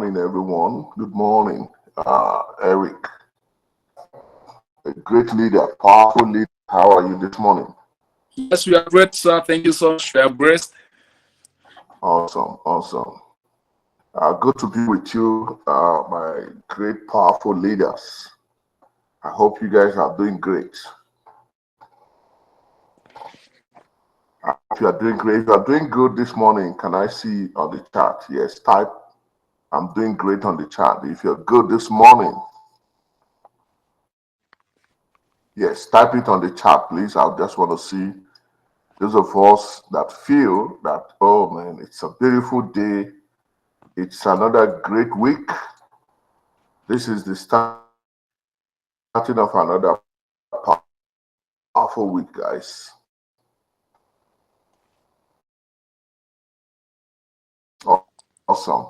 morning, everyone. Good morning, Eric. A great leader, powerful leader. How are you this morning? Yes, we are great, sir. Thank you so much. We are blessed. Awesome, awesome. Good to be with you, my great, powerful leaders. I hope you guys are doing great. If you are doing great, if you are doing good this morning, can I see on the chat? Yes, type I'm doing great on the chat. If you're good this morning, yes, type it on the chat, please. I just want to see those of us that feel that, oh man, it's a beautiful day. It's another great week. This is the starting of another powerful week, guys. Awesome.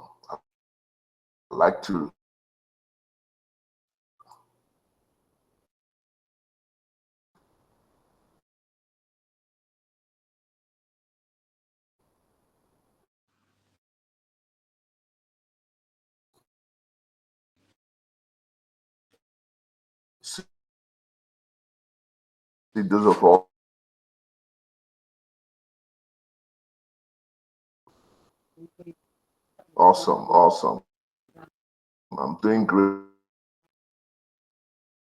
I'd like to see those of us. Awesome, awesome. I'm doing great.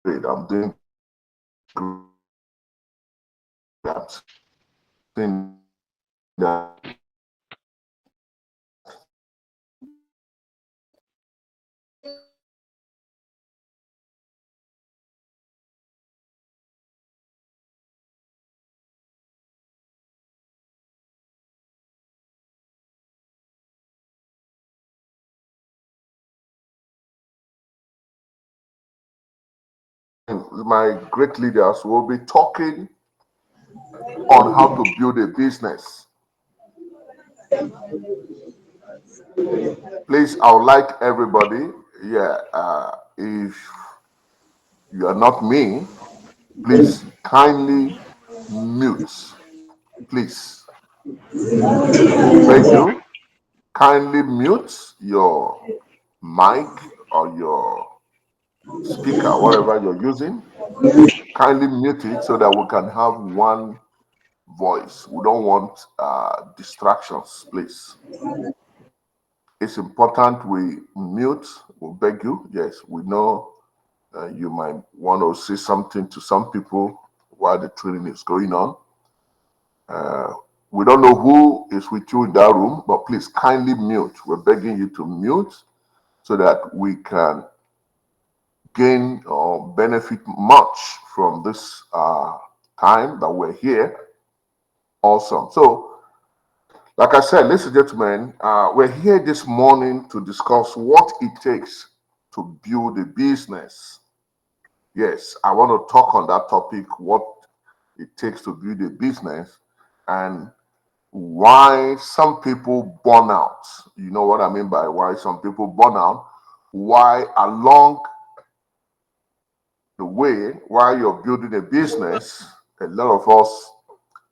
I'm doing great. I'm seeing that. My great leaders will be talking on how to build a business. Please, I would like everybody, if you are not me, please kindly mute. Please, beg you, kindly mute your mic or your speaker, whatever you're using. Kindly mute it so that we can have one voice. We don't want distractions, please. It's important we mute. We beg you. Yes, we know you might want to say something to some people while the training is going on. We don't know who is with you in that room, but please kindly mute. We're begging you to mute so that we can gain or benefit much from this time that we're here. Awesome. So, like I said, ladies and gentlemen, we're here this morning to discuss what it takes to build a business. Yes, I want to talk on that topic, what it takes to build a business and why some people burn out. You know what I mean by why some people burn out? Why along the way, while you're building a business, a lot of us,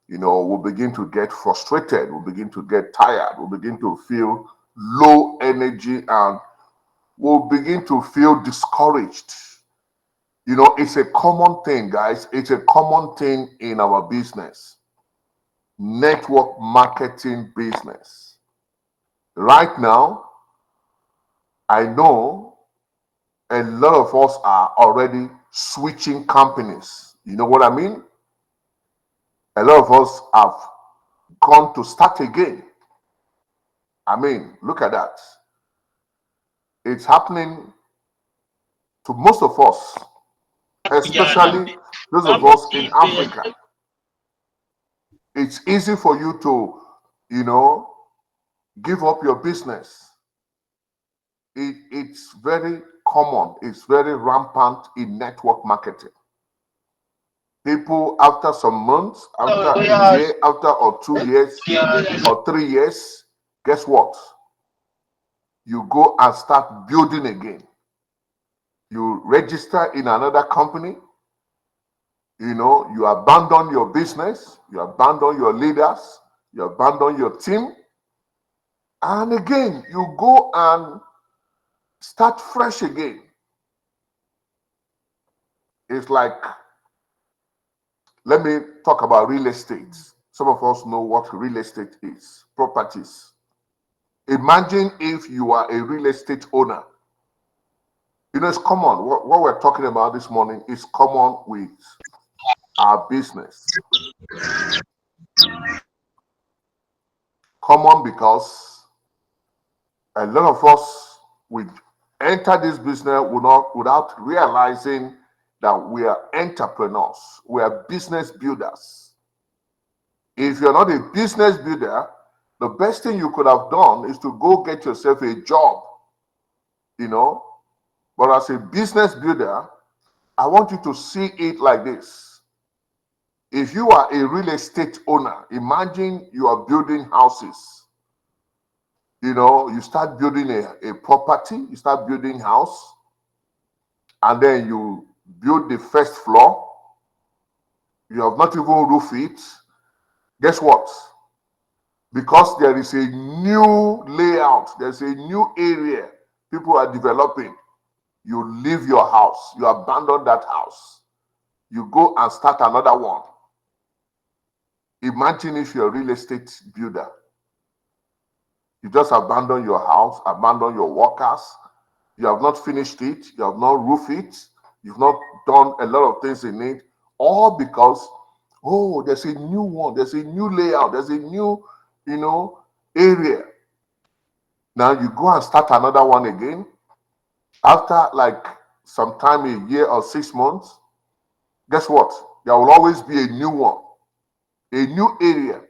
will begin to get frustrated, we'll begin to get tired, we'll begin to feel low energy, and we'll begin to feel discouraged. It's a common thing, guys. It's a common thing in our business, network marketing business. Right now, I know a lot of us are already switching companies. You know what I mean? A lot of us have gone to start again. I mean, look at that. It's happening to most of us, especially those of us in Africa. It's easy for you to, give up your business. It's very common. It's very rampant in network marketing. People, after some months, after a year, after or 2 years, or 3 years, guess what? You go and start building again. You register in another company. You abandon your business, you abandon your leaders, you abandon your team, and again, you go and start fresh again. It's like, let me talk about real estate. Some of us know what real estate is, properties. Imagine if you are a real estate owner. You know, it's common. What we're talking about this morning is common with our business. Common because a lot of us would enter this business without realizing that we are entrepreneurs. We are business builders. If you're not a business builder, the best thing you could have done is to go get yourself a job, you know. But as a business builder, I want you to see it like this. If you are a real estate owner, imagine you are building houses. You know, you start building a property, you start building house, and then you build the first floor. You have not even roofed it. Guess what? Because there is a new layout, there's a new area people are developing. You leave your house, you abandon that house, you go and start another one. Imagine if you're a real estate builder. You just abandon your house, abandon your workers. You have not finished it, you have not roofed it, you've not done a lot of things in it, all because, oh, there's a new one, there's a new layout, there's a new, you know, area. Now you go and start another one again. After like sometime a year or 6 months, guess what? There will always be a new one, a new area.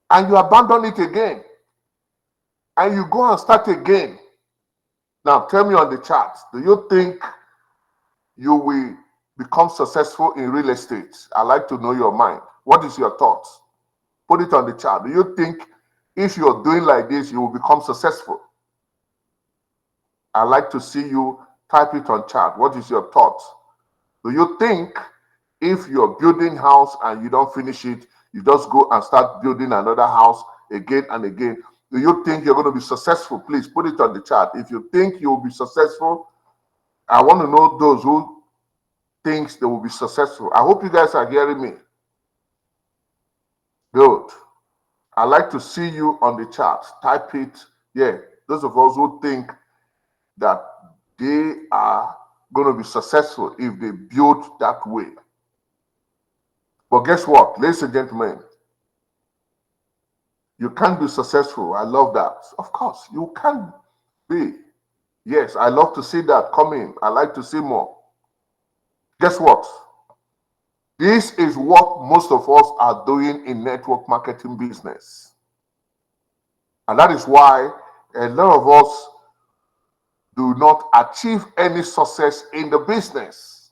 And you abandon it again. And you go and start again. Now tell me on the chart, do you think you will become successful in real estate? I'd like to know your mind. What is your thoughts? Put it on the chart. Do you think if you're doing like this, you will become successful? I'd like to see you type it on chat. What is your thoughts? Do you think if you're building house and you don't finish it, you just go and start building another house again and again, do you think you're going to be successful? Please put it on the chat. If you think you will be successful, I want to know those who thinks they will be successful. I hope you guys are hearing me. Good. I'd like to see you on the chat. Type it. Yeah, those of us who think that they are going to be successful if they build that way. But guess what, ladies and gentlemen? You can't be successful. I love that. Of course, you can be. Yes, I love to see that coming. I like to see more. Guess what? This is what most of us are doing in network marketing business. And that is why a lot of us do not achieve any success in the business.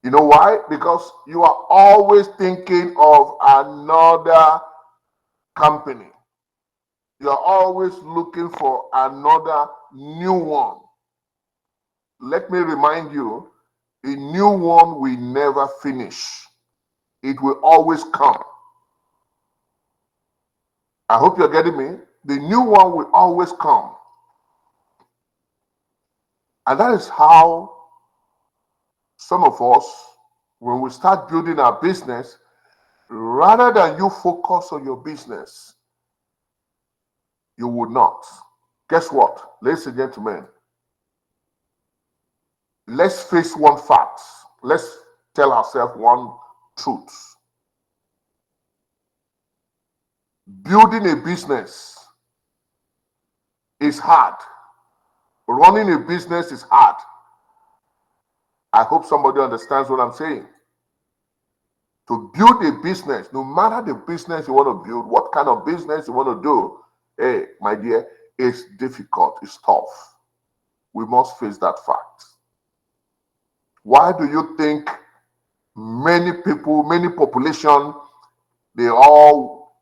You know why? Because you are always thinking of another company. You are always looking for another new one. Let me remind you, a new one will never finish. It will always come. I hope you're getting me. The new one will always come. And that is how some of us, when we start building our business, rather than you focus on your business, you would not. Guess what, ladies and gentlemen? Let's face one fact. Let's tell ourselves one truth. Building a business is hard. Running a business is hard. I hope somebody understands what I'm saying. To build a business, no matter the business you want to build, what kind of business you want to do, hey, my dear, it's difficult, it's tough. We must face that fact. Why do you think many people, many population, they all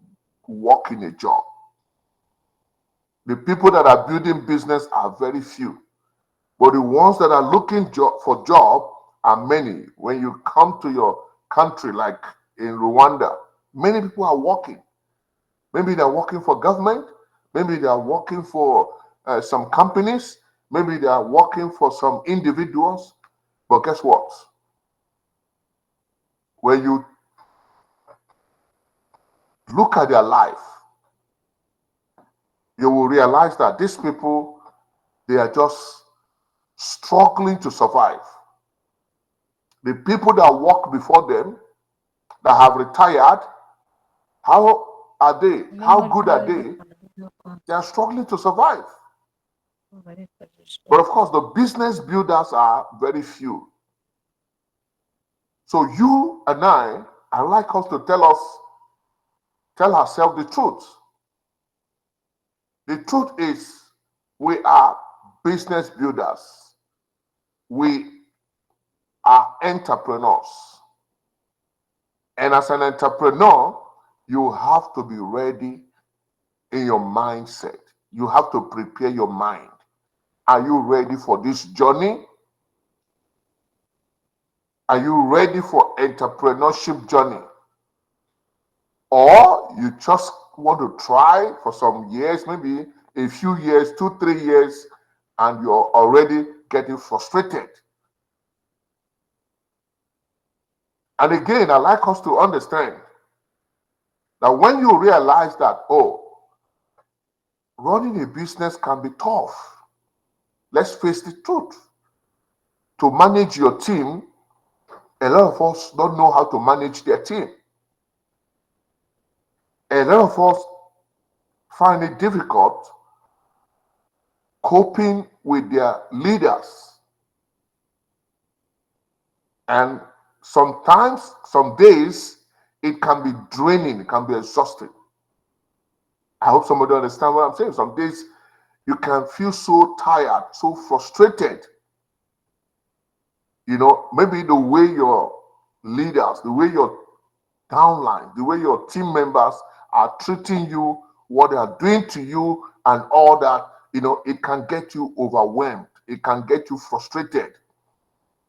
work in a job? The people that are building business are very few. But the ones that are looking for job are many. When you come to your country, like in Rwanda, many people are working. Maybe they're working for government. Maybe they're working for some companies, maybe they are working for some individuals, but guess what? When you look at their life, you will realize that these people, they are just struggling to survive. The people that work before them, that have retired, how are they? How good are they? They are struggling to survive. But of course, the business builders are very few. So you and I like us to tell ourselves the truth. The truth is, we are business builders. We are entrepreneurs. And as an entrepreneur, you have to be ready in your mindset. You have to prepare your mind. Are you ready for this journey? Are you ready for entrepreneurship journey? Or you just want to try for some years, maybe a few years, 2-3 years, and you're already getting frustrated. And again, I like us to understand that when you realize that, oh, running a business can be tough. Let's face the truth. To manage your team, a lot of us don't know how to manage their team. A lot of us find it difficult coping with their leaders. And sometimes, some days, it can be draining, it can be exhausting. I hope somebody understands what I'm saying. Some days you can feel so tired, so frustrated. You know, maybe the way your leaders, the way your downline, the way your team members are treating you, what they are doing to you, and all that, you know, it can get you overwhelmed. It can get you frustrated.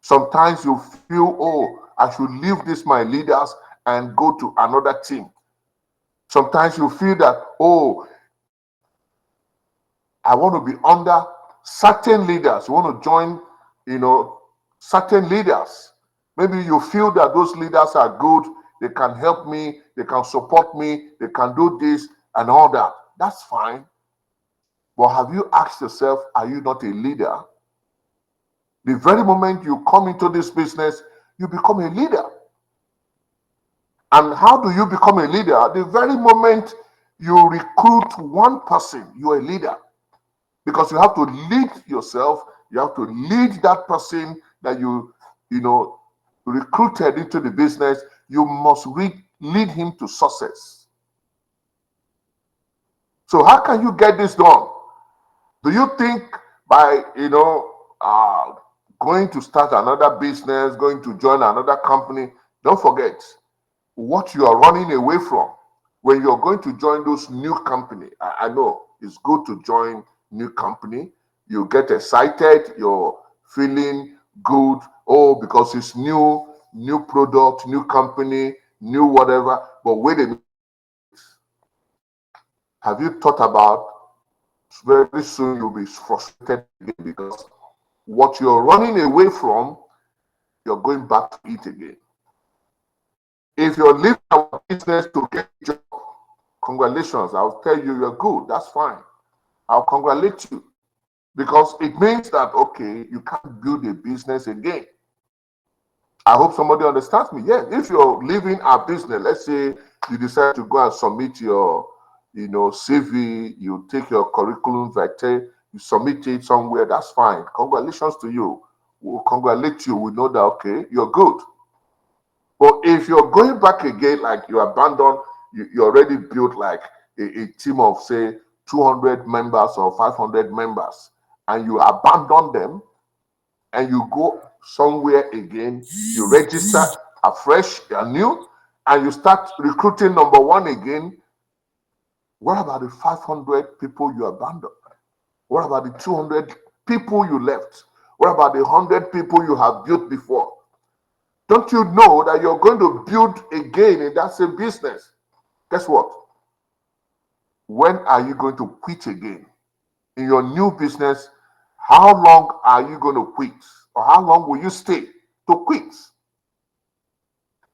Sometimes you feel, oh, I should leave this my leaders and go to another team. Sometimes you feel that, oh, I want to be under certain leaders. You want to join, you know, certain leaders. Maybe you feel that those leaders are good. They can help me. They can support me. They can do this and all that. That's fine. But have you asked yourself, are you not a leader? The very moment you come into this business, you become a leader. And how do you become a leader? The very moment you recruit one person, you're a leader. Because you have to lead yourself, you have to lead that person that you know, recruited into the business. You must lead him to success. So how can you get this done? Do you think by, you know, going to start another business, going to join another company? Don't forget what you are running away from. When you're going to join those new company, I know it's good to join new company. You get excited, you're feeling good, oh, because it's new product, new company, new whatever. But wait a minute. Have you thought about very soon you'll be frustrated again, because what you're running away from, you're going back to it again. If you're leaving our business to get a job, congratulations, I'll tell you you're good. That's fine. I'll congratulate you, because it means that, okay, you can't build a business again. I hope somebody understands me. Yes, if you're leaving our business, let's say you decide to go and submit your, you know, CV, you take your curriculum vitae, you submit it somewhere, that's fine. Congratulations to you. We'll congratulate you. We know that, okay, you're good. But if you're going back again, like you abandon, you already built like a team of, say, 200 members or 500 members, and you abandon them and you go somewhere again, you register afresh, anew, and you start recruiting number one again. What about the 500 people you abandoned? What about the 200 people you left? What about the 100 people you have built before? Don't you know that you're going to build again in that same business? Guess what? When are you going to quit again? in your new business, how long are you going to quit? Or how long will you stay to quit?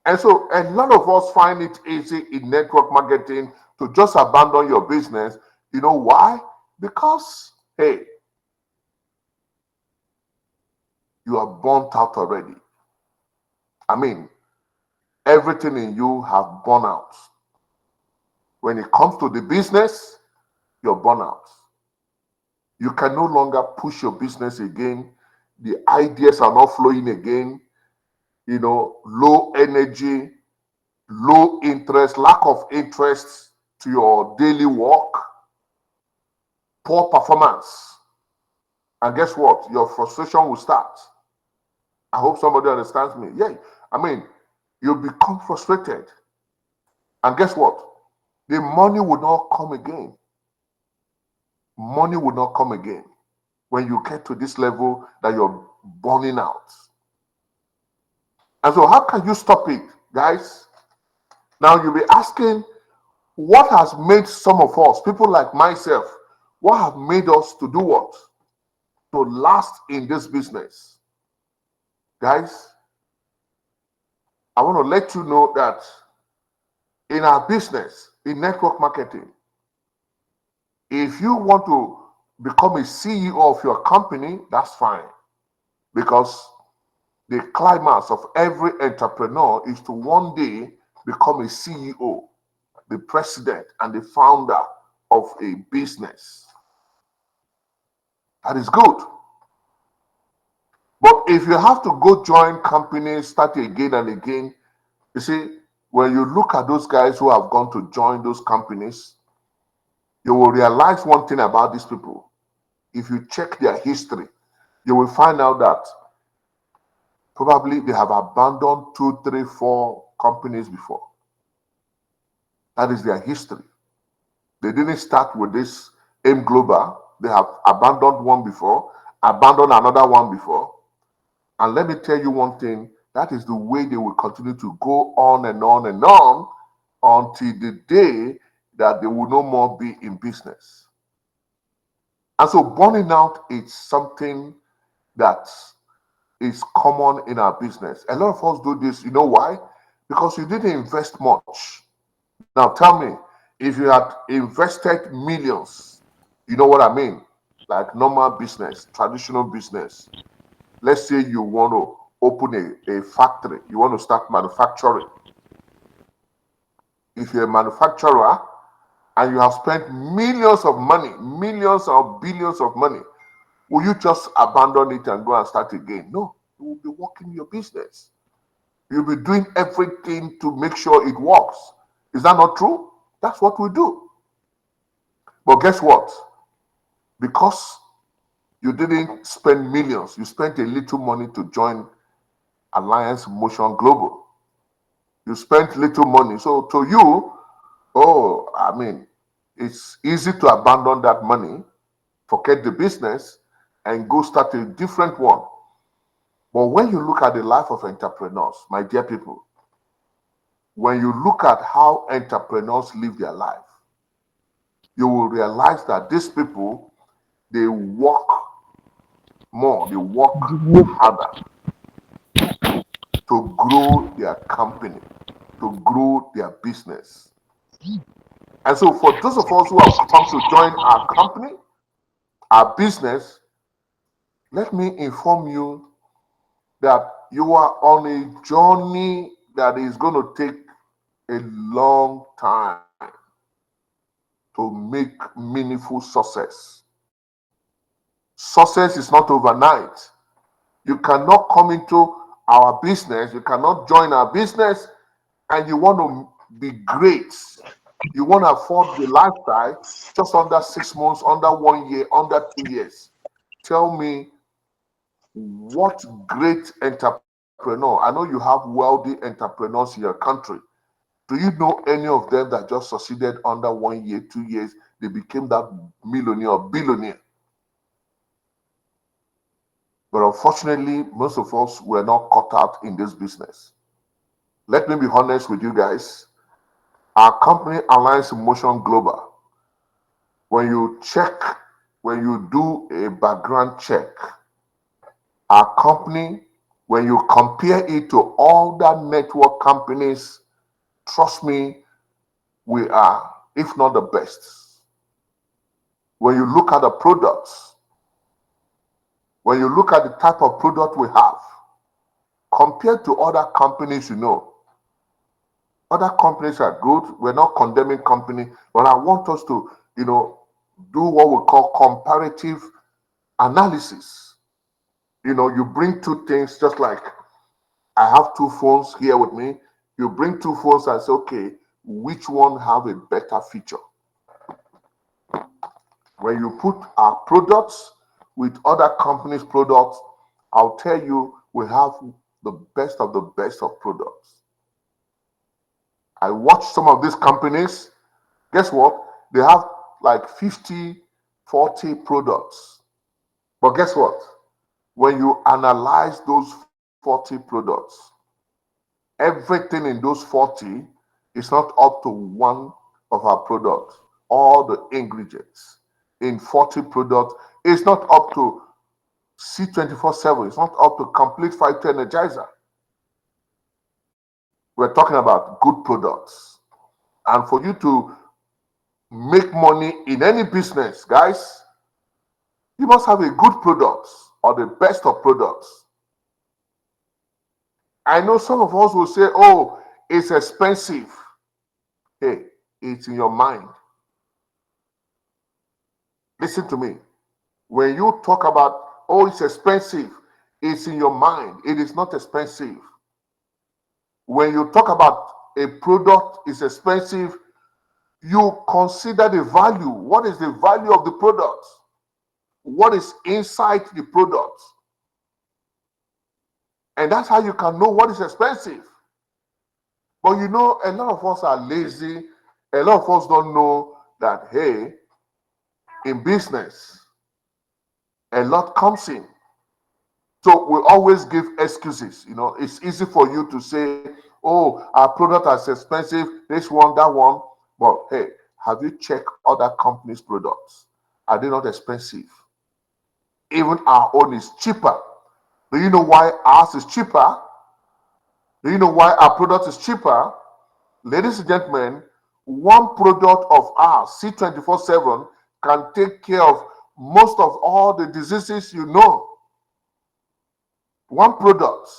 And so a lot of us find it easy in network marketing to just abandon your business. You know why? Because, hey, you are burnt out already. I mean, everything in you have burn out. When it comes to the business, you're burnt out. You can no longer push your business again. The ideas are not flowing again. You know, low energy, low interest, lack of interest to your daily work, poor performance. And guess what? Your frustration will start. I hope somebody understands me. Yeah, I mean, you'll become frustrated. And guess what? The money will not come again. Money will not come again when you get to this level that you're burning out. And so how can you stop it, guys? Now you'll be asking, what has made some of us, people like myself, what have made us to do what? To last in this business. Guys, I want to let you know that in our business, in network marketing, if you want to become a CEO of your company, that's fine. Because the climax of every entrepreneur is to one day become a CEO, the president, and the founder of a business. That is good. But if you have to go join companies, start again and again, you see, when you look at those guys who have gone to join those companies, you will realize one thing about these people. If you check their history, you will find out that probably they have abandoned 2, 3, 4 companies before. That is their history. They didn't start with this AIM Global. They have abandoned one before, abandoned another one before. And let me tell you one thing, that is the way they will continue to go on and on and on until the day that they will no more be in business. And so burning out is something that is common in our business. A lot of us do this. You know why? Because you didn't invest much. Now tell me, if you had invested millions, you know what I mean? Like normal business, traditional business. Let's say you want to open a factory, you want to start manufacturing. If you're a manufacturer and you have spent millions of money, millions or billions of money, will you just abandon it and go and start again? No, you will be working your business. You'll be doing everything to make sure it works. Is that not true? That's what we do. But guess what? Because you didn't spend millions, you spent a little money to join Alliance Motion Global. You spent little money. So to you, oh, I mean, it's easy to abandon that money, forget the business, and go start a different one. But when you look at the life of entrepreneurs, my dear people, when you look at how entrepreneurs live their life, you will realize that these people, they work more, they work harder to grow their company, to grow their business. And so for those of us who have come to join our company, our business, let me inform you that you are on a journey that is going to take a long time to make meaningful success. Success is not overnight. You cannot come into our business, you cannot join our business, and you want to be great. You want to afford the lifestyle just under 6 months, under 1 year, under 2 years. Tell me, what great entrepreneur? I know you have wealthy entrepreneurs in your country. Do you know any of them that just succeeded under 1 year, 2 years? They became that millionaire or billionaire. But unfortunately, most of us were not caught out in this business. Let me be honest with you guys. Our company, Alliance Motion Global, when you check when you do a background check, our company, when you compare it to all the network companies, trust me, we are, if not the best. When you look at the products, when you look at the type of product we have, compared to other companies, other companies are good. We're not condemning company, but I want us to, do what we call comparative analysis. You bring two things, just like I have two phones here with me. You bring two phones and say, okay, which one have a better feature? When you put our products with other companies' products, I'll tell you, we have the best of the best of products. I watch some of these companies. Guess what? They have like 50, 40 products. But guess what? When you analyze those 40 products, everything in those 40 is not up to one of our products. All the ingredients in 40 products is not up to C24/7. It's not up to complete 5 energizer. We're talking about good products. And for you to make money in any business, guys, you must have a good product or the best of products. I know some of us will say, oh, it's expensive. Hey, it's in your mind. Listen to me. When you talk about, oh, it's expensive, it's in your mind. It is not expensive. When you talk about a product is expensive, you consider the value. What is the value of the product? What is inside the product? And that's how you can know what is expensive. But a lot of us are lazy. A lot of us don't know that, hey, in business, a lot comes in. So we always give excuses. It's easy for you to say, oh, our product is expensive, this one, that one. But hey, have you checked other companies' products? Are they not expensive? Even our own is cheaper. Do you know why ours is cheaper? Do you know why our product is cheaper? Ladies and gentlemen, one product of ours, C24/7, can take care of most of all the diseases you know. One product.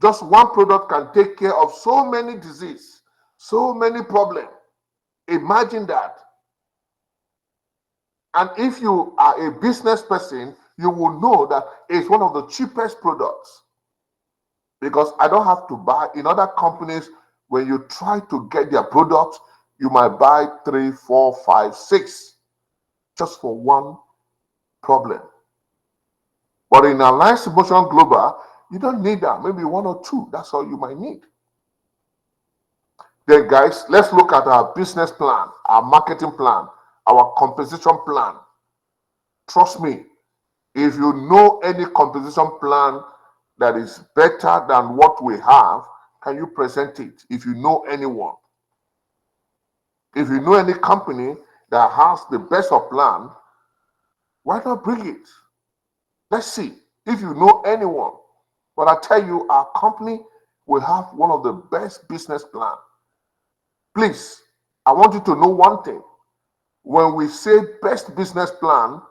Just one product can take care of so many diseases, so many problems. Imagine that. And if you are a business person, you will know that it's one of the cheapest products. Because I don't have to buy. In other companies, when you try to get their products, you might buy 3, 4, 5, 6 just for one problem. But in Alliance Emotion Global, you don't need that. Maybe 1 or 2. That's all you might need. Then, guys, let's look at our business plan, our marketing plan, our compensation plan. Trust me, if you know any compensation plan that is better than what we have, can you present it? If you know anyone, if you know any company that has the best of plan, why not bring it? Let's see if you know anyone. But I tell you, our company will have one of the best business plan. Please, I want you to know one thing. When we say best business plan,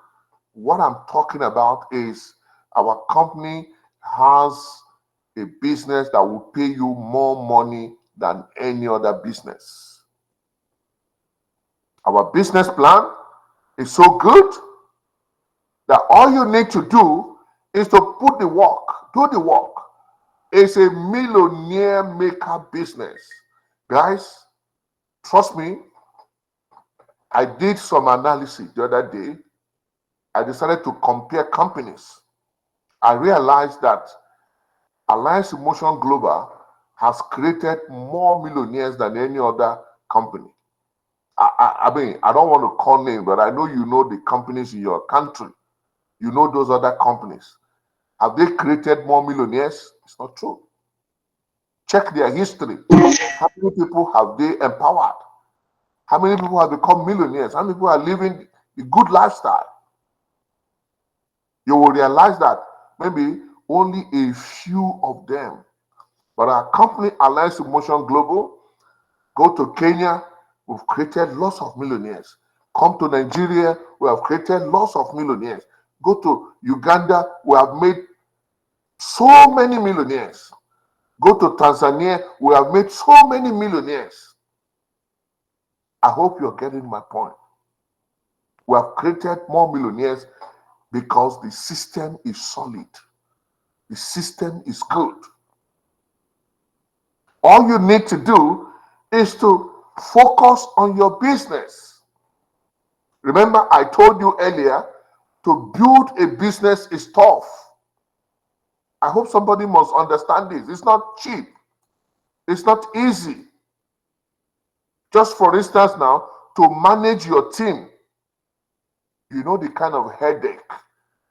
what I'm talking about is our company has a business that will pay you more money than any other business. Our business plan is so good that all you need to do is to put the work, do the work. It's a millionaire maker business. Guys, trust me, I did some analysis the other day. I decided to compare companies. I realized that Alliance Emotion Global has created more millionaires than any other company. I mean, I don't want to call names, but I know you know the companies in your country. You know those other companies. Have they created more millionaires? It's not true. Check their history. How many people have they empowered? How many people have become millionaires? How many people are living a good lifestyle? You will realize that maybe only a few of them. But our company, Alliance Motion Global, go to Kenya, we've created lots of millionaires. Come to Nigeria, we have created lots of millionaires. Go to Uganda, we have made so many millionaires. Go to Tanzania, we have made so many millionaires. I hope you're getting my point. We have created more millionaires because the system is solid. The system is good. All you need to do is to focus on your business. Remember, I told you earlier, to build a business is tough. I hope somebody must understand this. It's not cheap. It's not easy. Just for instance now, to manage your team, you know the kind of headache,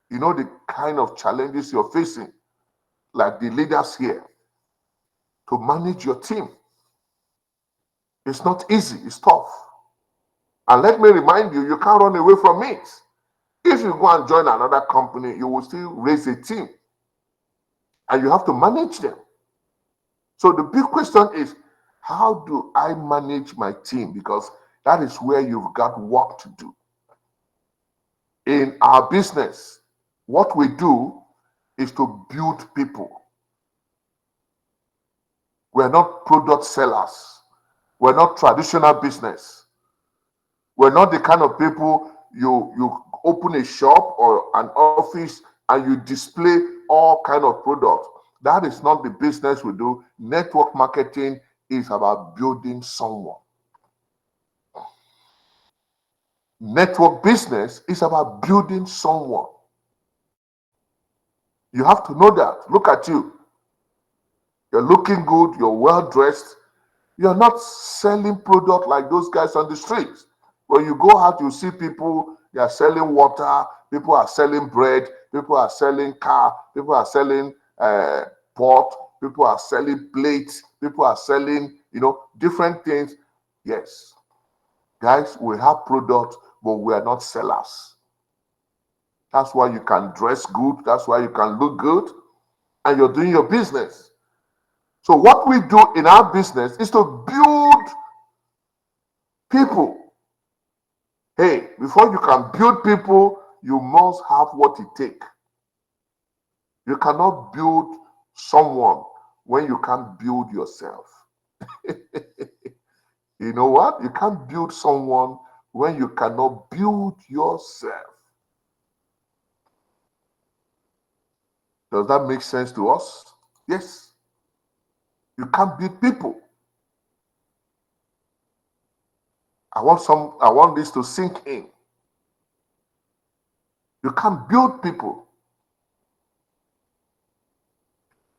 you know the kind of challenges you're facing, like the leaders here. To manage your team, it's not easy, it's tough. And let me remind you, you can't run away from it. If you go and join another company, you will still raise a team. And you have to manage them. So the big question is, how do I manage my team? Because that is where you've got work to do. In our business, what we do is to build people. We're not product sellers. We're not traditional business. We're not the kind of people you open a shop or an office and you display all kind of products. That is not the business we do. Network marketing is about building someone. Network business is about building someone. You have to know that. Look at you. You're looking good, you're well dressed. You're not selling product like those guys on the streets. When you go out, you see people, they are selling water, people are selling bread, people are selling car, people are selling pot, people are selling plates, people are selling, different things. Yes, guys, we have products, but we are not sellers. That's why you can dress good, that's why you can look good, and you're doing your business. So what we do in our business is to build people. Hey, before you can build people, you must have what it takes. You cannot build someone when you can't build yourself. You know what? You can't build someone when you cannot build yourself. Does that make sense to us? Yes. You can't build people. I want this to sink in. You can't build people.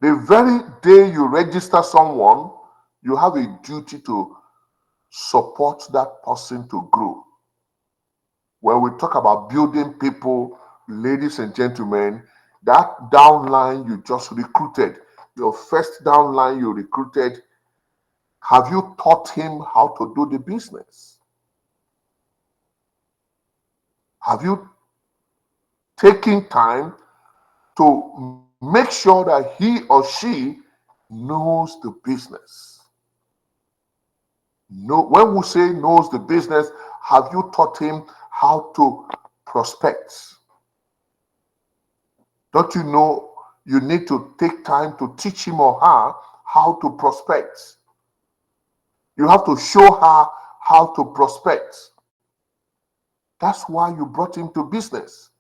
The very day you register someone, you have a duty to support that person to grow. When we talk about building people, ladies and gentlemen, that downline you just recruited, your first downline you recruited, have you taught him how to do the business? Have you taken time to make sure that he or she knows the business? No, when we say knows the business, have you taught him how to prospect? Don't you know you need to take time to teach him or her how to prospect? You have to show her how to prospect. That's why you brought him to business.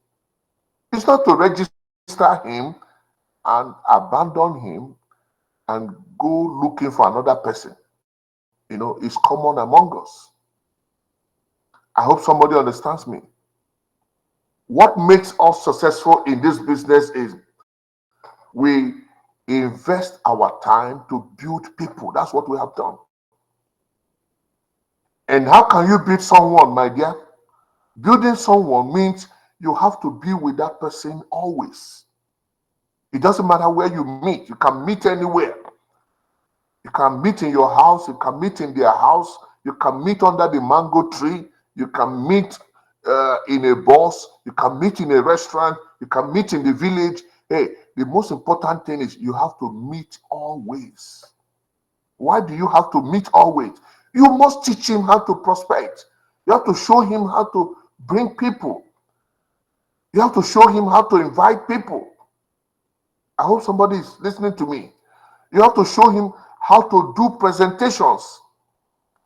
It's not to register him and abandon him and go looking for another person. It's common among us. I hope somebody understands me. What makes us successful in this business is we invest our time to build people. That's what we have done. And how can you build someone, my dear? Building someone means you have to be with that person always. It doesn't matter where you meet. You can meet anywhere. You can meet in your house. You can meet in their house. You can meet under the mango tree. You can meet in a bus. You can meet in a restaurant. You can meet in the village. Hey, the most important thing is you have to meet always. Why do you have to meet always? You must teach him how to prospect. You have to show him how to bring people. You have to show him how to invite people. I hope somebody is listening to me. You have to show him how to do presentations.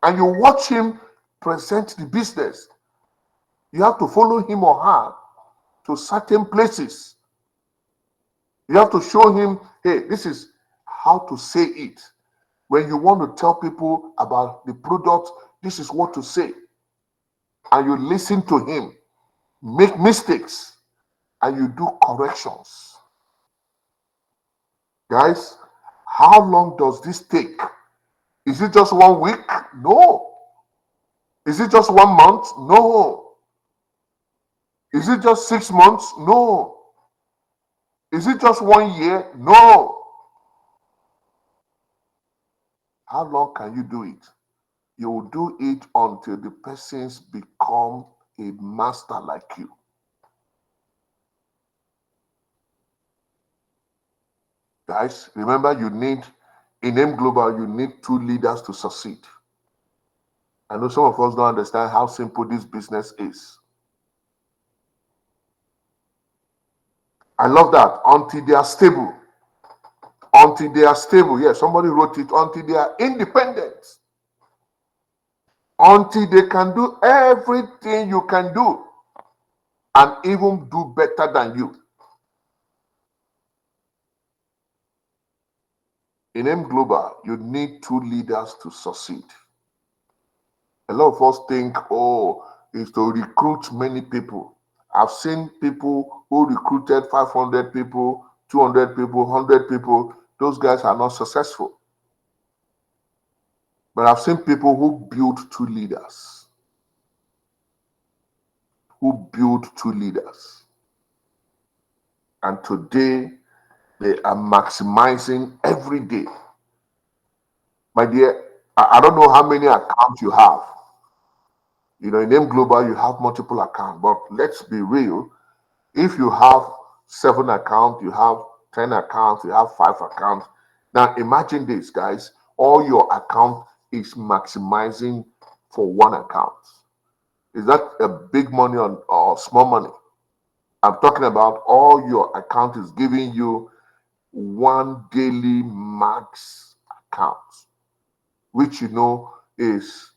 And you watch him present the business. You have to follow him or her to certain places. You have to show him, hey, this is how to say it. When you want to tell people about the product, this is what to say. And you listen to him, make mistakes, and you do corrections. Guys, how long does this take? Is it just 1 week? No. Is it just 1 month? No. Is it just 6 months? No. Is it just 1 year? No. How long can you do it? You will do it until the persons become a master like you. Guys, remember in M Global, you need 2 leaders to succeed. I know some of us don't understand how simple this business is. I love that. Until they are stable. Until they are stable. Yes, somebody wrote it. Until they are independent. Until they can do everything you can do. And even do better than you. In M Global, you need 2 leaders to succeed. A lot of us think, is to recruit many people. I've seen people who recruited 500 people, 200 people, 100 people. Those guys are not successful. But I've seen people who build 2 leaders. And today, they are maximizing every day. My dear, I don't know how many accounts you have. In M Global, you have multiple accounts. But let's be real. If you have 7 accounts, you have 10 accounts, you have 5 accounts. Now imagine this, guys. All your account is maximizing for 1 account. Is that a big money or small money? I'm talking about all your account is giving you 1 daily max account, which is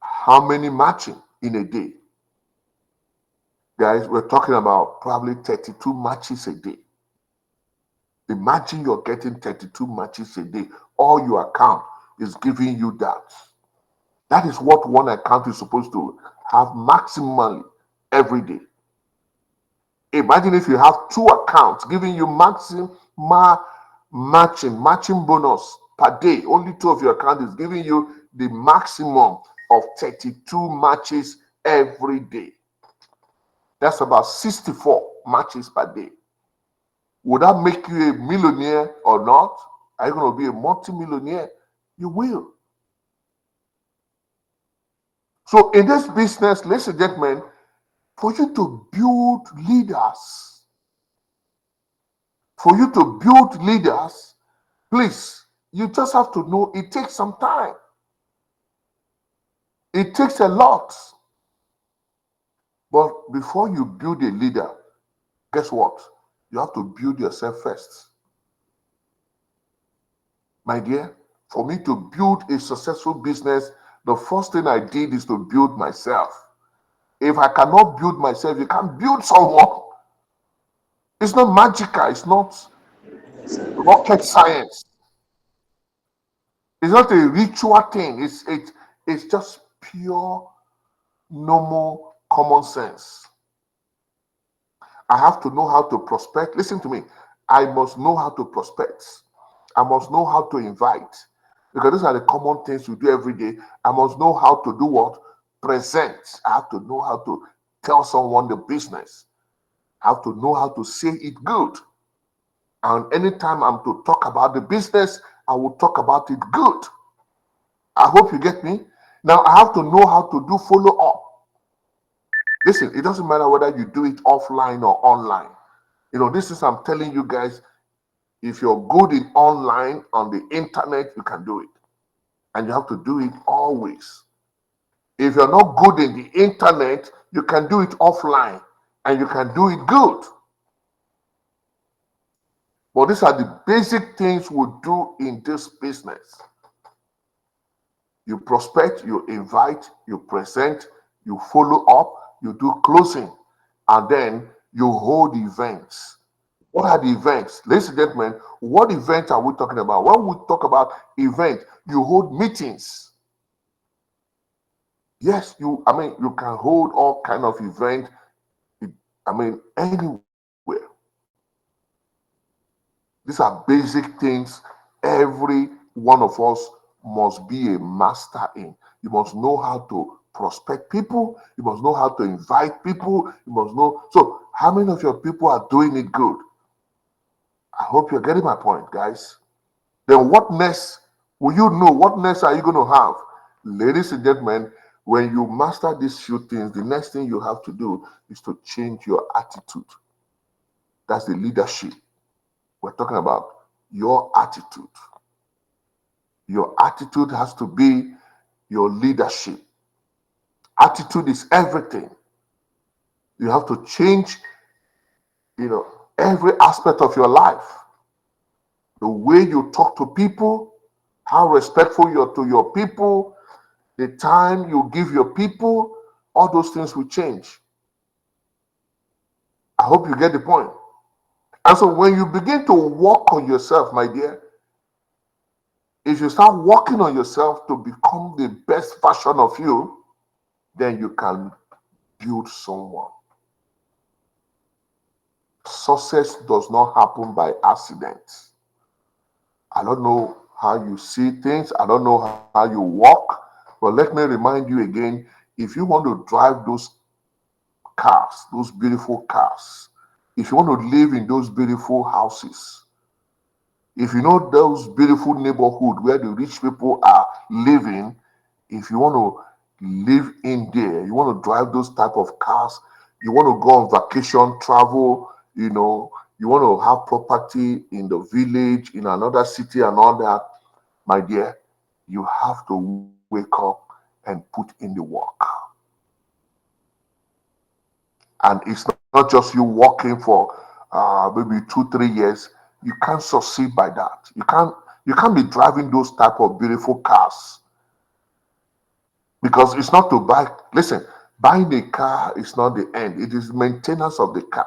how many matching in a day. Guys, we're talking about probably 32 matches a day. Imagine you're getting 32 matches a day. All your account is giving you that. That is what 1 account is supposed to have maximally every day. Imagine if you have 2 accounts giving you maximum matching bonus per day. Only 2 of your accounts is giving you the maximum of 32 matches every day. That's about 64 matches per day. Would that make you a millionaire or not? Are you going to be a multi-millionaire? You will. So in this business, ladies and gentlemen, for you to build leaders, please, you just have to know it takes some time. It takes a lot. But before you build a leader, guess what? You have to build yourself first. My dear, for me to build a successful business, the first thing I did is to build myself. If I cannot build myself, you can't build someone. It's not magical. It's not rocket science. It's not a ritual thing. It's just pure, normal, common sense. I have to know how to prospect. Listen to me. I must know how to prospect. I must know how to invite. Because these are the common things you do every day. I must know how to do what? Present. I have to know how to tell someone the business. I have to know how to say it good. And anytime I'm to talk about the business, I will talk about it good. I hope you get me. Now I have to know how to do follow up. Listen, it doesn't matter whether you do it offline or online. This is, I'm telling you guys, if you're good in online on the internet, you can do it. And you have to do it always. If you're not good in the internet, you can do it offline and you can do it good. But these are the basic things we do in this business. You prospect, you invite, you present, you follow up, you do closing, and then you hold events. What are the events? Ladies and gentlemen, what events are we talking about? When we talk about event, you hold meetings. Yes, you can hold all kind of event, anywhere. These are basic things every one of us must be a master in. You must know how to prospect people. You must know how to invite people. You must know. So, how many of your people are doing it good? I hope you're getting my point, guys. Then what next will you know? What next are you going to have? Ladies and gentlemen, when you master these few things, the next thing you have to do is to change your attitude. That's the leadership. We're talking about your attitude. Your attitude has to be your leadership. Attitude is everything. You have to change, every aspect of your life. The way you talk to people, how respectful you are to your people, the time you give your people, all those things will change. I hope you get the point. And so when you begin to work on yourself, my dear, if you start working on yourself to become the best version of you, then you can build someone. Success does not happen by accident. I don't know how you see things. I don't know how you walk. But let me remind you again, if you want to drive those cars, those beautiful cars, if you want to live in those beautiful houses, if you know those beautiful neighborhood where the rich people are living, if you want to live in there, you want to drive those type of cars, you want to go on vacation, travel, you want to have property in the village, in another city and all that, my dear, you have to wake up and put in the work. And it's not just you working for maybe 2-3 years. You can't succeed by that. You can't be driving those type of beautiful cars, because it's not to buy. Listen, buying a car is not the end. It is maintenance of the car,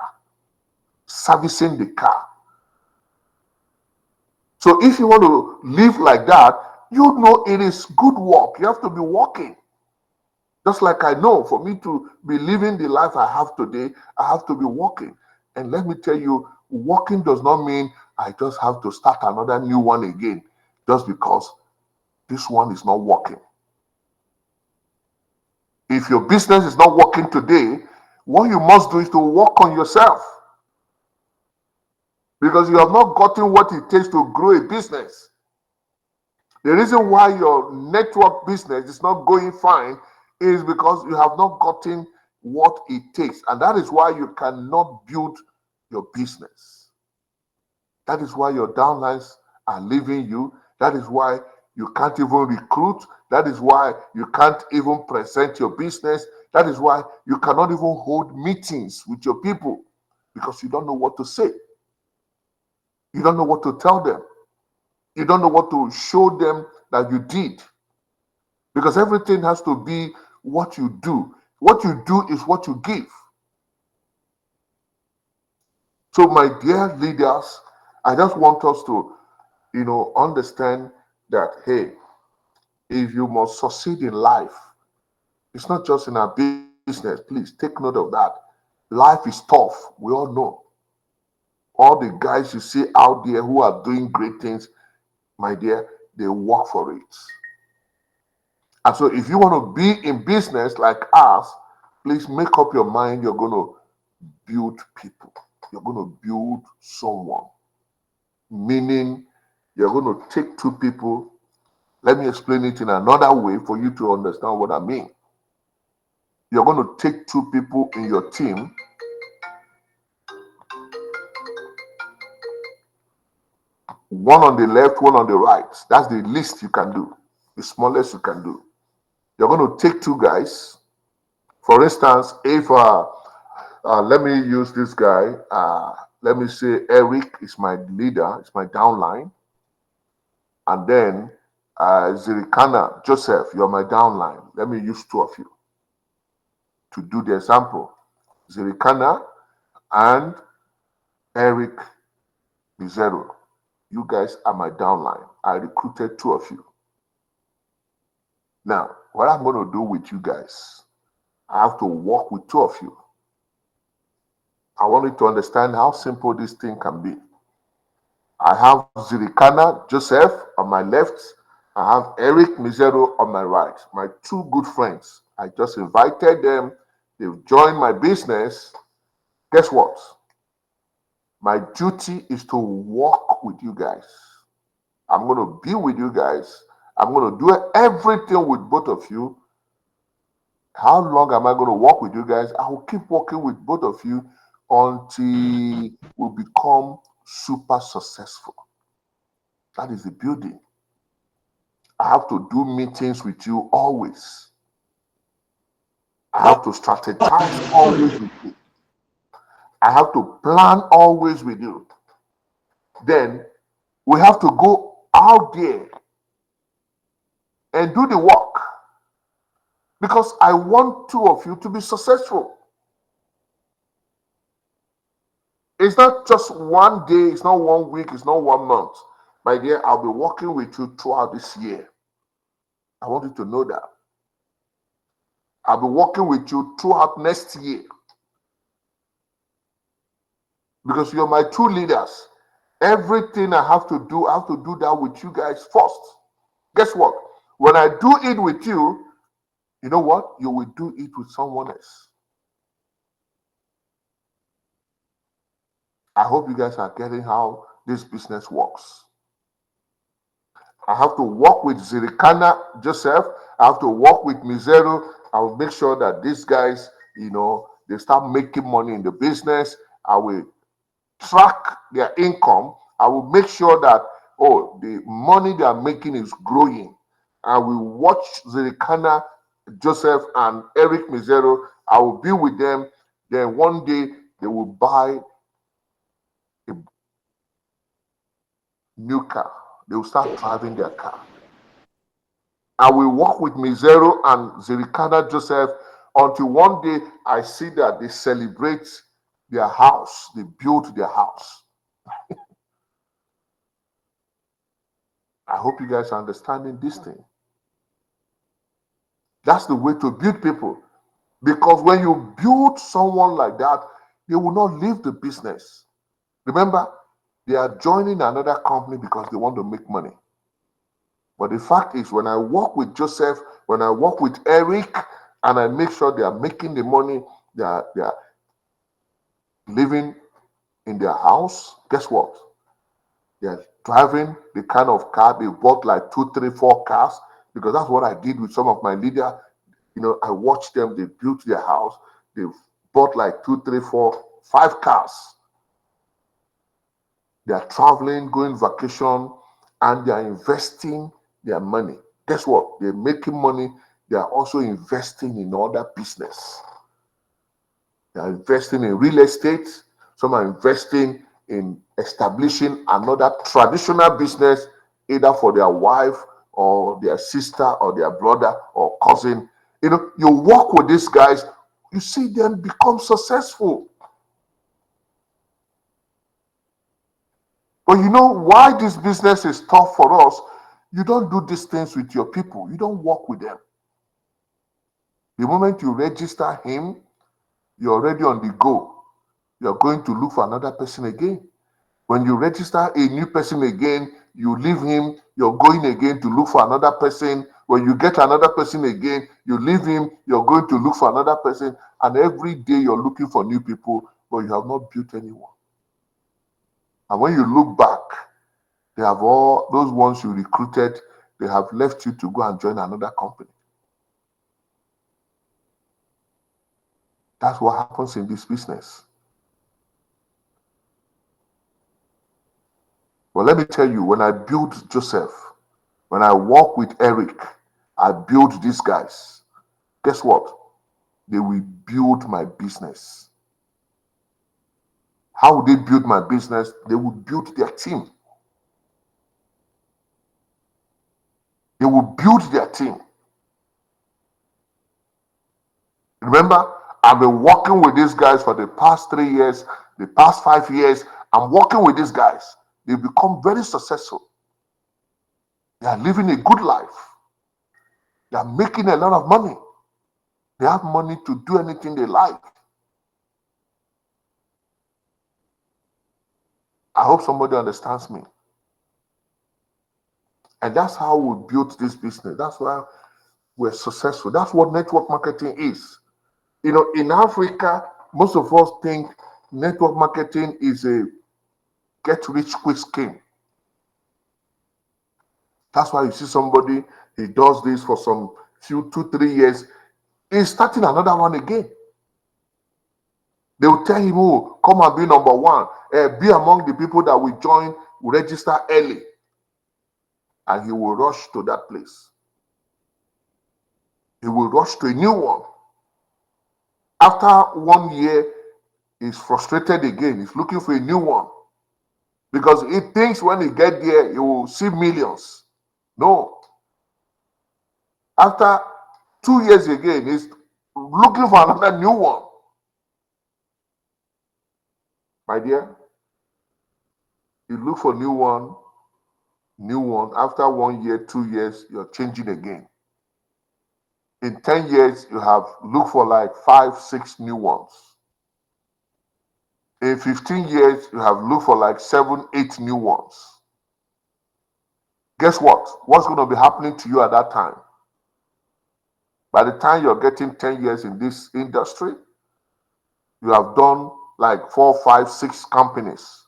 servicing the car. So if you want to live like that, it is good work. You have to be working. Just like I know, for me to be living the life I have today, I have to be working. And let me tell you, working does not mean I just have to start another new one again just because this one is not working. If your business is not working today, what you must do is to work on yourself. Because you have not gotten what it takes to grow a business. The reason why your network business is not going fine is because you have not gotten what it takes. And that is why you cannot build your business. That is why your downlines are leaving you. That is why you can't even recruit. That is why you can't even present your business. That is why you cannot even hold meetings with your people, because you don't know what to say. You don't know what to tell them. You don't know what to show them that you did. Because everything has to be what you do. What you do is what you give. So, my dear leaders, I just want us to, understand that, hey, if you must succeed in life, it's not just in our business. Please take note of that. Life is tough. We all know. All the guys you see out there who are doing great things, my dear, they work for it. And so if you want to be in business like us, please make up your mind you're going to build people. You're going to build someone. Meaning you're going to take two people, Let me explain it in another way for you to understand what I mean. You're going to take two people in your team, one on the left, one on the right. That's the least you can do, the smallest you can do. You're going to take two guys. For instance, if let me use this guy. Let me say Eric is my leader, it's my downline. And then Zirikana, Joseph, you're my downline. Let me use two of you to do the example. Zirikana and Eric Mizero. You guys are my downline. I recruited two of you. Now, what I'm going to do with you guys, I have to work with two of you. I want you to understand how simple this thing can be. I have Zirikana Joseph on my left. I have Eric Mizero on my right. My two good friends. I just invited them. They've joined my business. Guess what? My duty is to work with you guys. I'm going to be with you guys. I'm going to do everything with both of you. How long am I going to work with you guys? I will keep working with both of you until we become super successful. That is the building. I have to do meetings with you always. I have to strategize always with you. I have to plan always with you. Then we have to go out there and do the work. Because I want two of you to be successful. It's not just one day, it's not 1 week, it's not 1 month. My dear, I'll be working with you throughout this year. I want you to know that. I'll be working with you throughout next year. Because you're my two leaders. Everything I have to do that with you guys first. Guess what? When I do it with you, you know what? You will do it with someone else. I hope you guys are getting how this business works. I have to work with Zirikana Joseph. I have to work with Mizero. I will make sure that these guys, they start making money in the business. I will track their income. I will make sure that, the money they are making is growing. I will watch Zirikana Joseph and Eric Mizero. I will be with them. Then one day they will buy a new car. They will start driving their car. I will work with Mizero and Zirikana Joseph until one day I see that they celebrate their house. They build their house. I hope you guys are understanding this thing. That's the way to build people. Because when you build someone like that, they will not leave the business. Remember, they are joining another company because they want to make money. But the fact is, when I work with Joseph, when I work with Eric, and I make sure they are making the money, they are living in their house, guess what? They are driving the kind of car they bought, like 2, 3, 4 cars, because that's what I did with some of my leaders. I watched them, they built their house, they bought like 2, 3, 4, 5 cars. They are traveling, going vacation, and they are investing their money. Guess what? They're making money. They are also investing in other business. They are investing in real estate. Some are investing in establishing another traditional business, either for their wife or their sister or their brother or cousin. You work with these guys, you see them become successful. But you know why this business is tough for us? You don't do these things with your people. You don't work with them. The moment you register him, you're already on the go. You're going to look for another person again. When you register a new person again, you leave him, you're going again to look for another person. When you get another person again, you leave him, you're going to look for another person. And every day you're looking for new people, but you have not built anyone. And when you look back, they have all those ones you recruited, they have left you to go and join another company. That's what happens in this business. Well, let me tell you, when I built Joseph, when I work with Eric, I build these guys. Guess what? They will build my business. How would they build my business? They will build their team. They will build their team. Remember, I've been working with these guys for the past 3 years, the past 5 years. I'm working with these guys. They become very successful. They are living a good life. They are making a lot of money. They have money to do anything they like. I hope somebody understands me. And that's how we built this business. That's why we're successful. That's what network marketing is. You know, in Africa, most of us think network marketing is a get-rich-quick scheme. That's why you see somebody, he does this for some 2-3 years, he's starting another one again. They will tell him, oh, come and be number one. Be among the people that will join, will register early. And he will rush to that place. He will rush to a new one. After 1 year, he's frustrated again. He's looking for a new one. Because he thinks when he gets there, he will see millions. No. After 2 years again, he's looking for another new one. My dear, you look for new one. After 1 year, 2 years, you're changing again. In 10 years, you have looked for like 5, 6 new ones. In 15 years, you have looked for like 7, 8 new ones. Guess what? What's going to be happening to you at that time? By the time you're getting 10 years in this industry, you have done like 4, 5, 6 companies.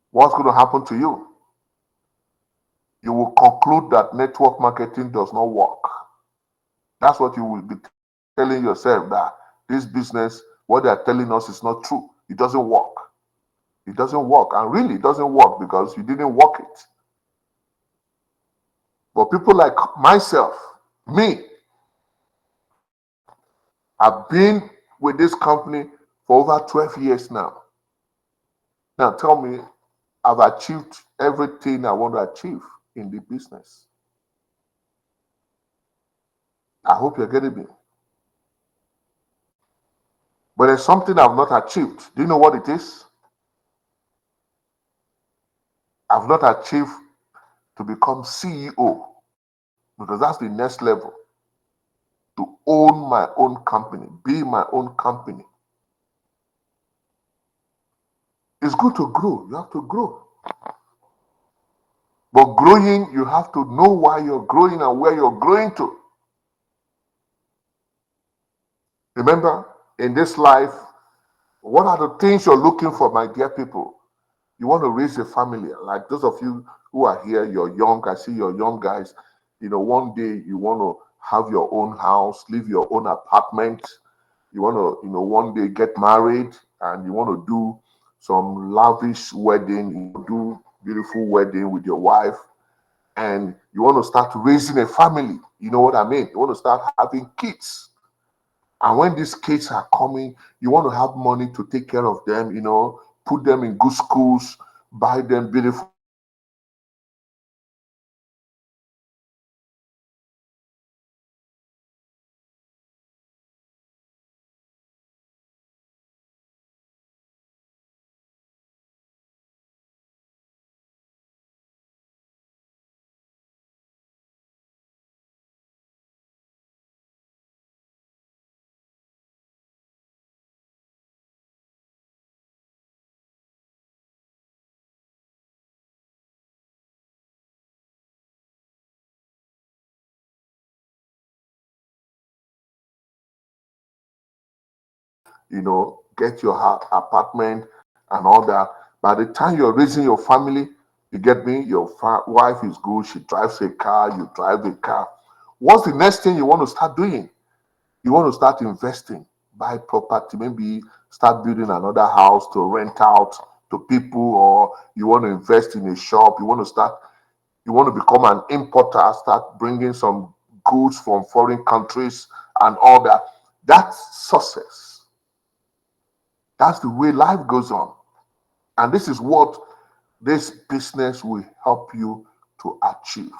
What's going to happen to you? You will conclude that network marketing does not work. That's what you will be telling yourself, that this business, what they are telling us is not true. It doesn't work. It doesn't work. And really, it doesn't work because you didn't work it. But people like myself, me, I've been with this company for over 12 years now. Now tell me, I've achieved everything I want to achieve in the business. I hope you're getting me. But there's something I've not achieved. Do you know what it is? I've not achieved to become CEO, because that's the next level. To own my own company, be my own company. It's good to grow. You have to grow. But growing, you have to know why you're growing and where you're growing to. Remember, in this life, what are the things you're looking for, my dear people? You want to raise a family. Like those of you who are here, you're young. I see you're young guys. You know, one day you want to have your own house, live your own apartment. You want to, one day get married, and you want to do some lavish wedding. You do beautiful wedding with your wife, and you want to start raising a family. You know what I mean? You want to start having kids. And when these kids are coming, you want to have money to take care of them, put them in good schools, buy them beautiful. Get your apartment and all that. By the time you're raising your family, You get me? Your wife is good. She drives a car. You drive a car. What's the next thing you want to start doing? You want to start investing, buy property, maybe start building another house to rent out to people, or you want to invest in a shop. You want to become an importer, start bringing some goods from foreign countries and all that. That's success. That's the way life goes on. And this is what this business will help you to achieve.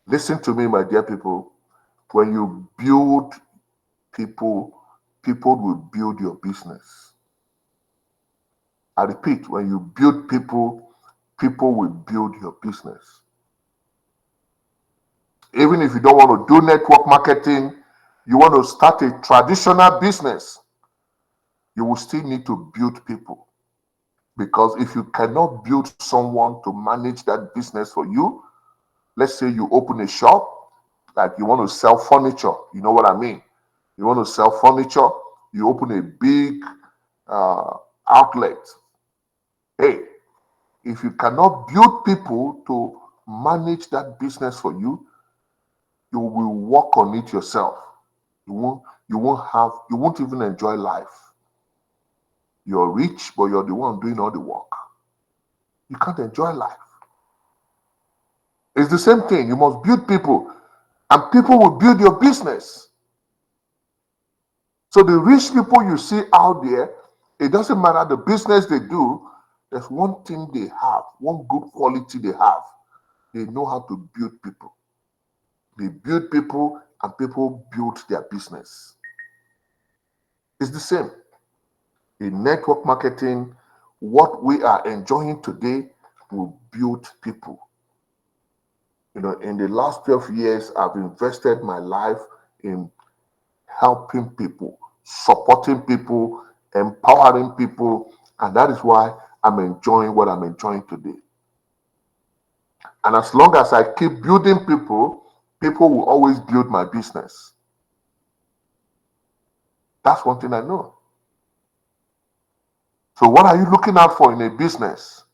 Listen to me, my dear people. When you build people, people will build your business. I repeat, when you build people, people will build your business. Even if you don't want to do network marketing, you want to start a traditional business, you will still need to build people. Because if you cannot build someone to manage that business for you, let's say you open a shop, like you want to sell furniture, you know what I mean? You want to sell furniture, you open a big outlet. Hey, if you cannot build people to manage that business for you, you will work on it yourself. You won't even enjoy life. You're rich, but you're the one doing all the work. You can't enjoy life. It's the same thing. You must build people, and people will build your business. So the rich people you see out there, it doesn't matter the business they do, there's one thing they have, one good quality they have. They know how to build people. They build people, and people build their business. It's the same. In network marketing, what we are enjoying today will build people. You know, in the last 12 years, I've invested my life in helping people, supporting people, empowering people, and that is why I'm enjoying what I'm enjoying today. And as long as I keep building people, people will always build my business. That's one thing I know. So what are you looking out for in a business?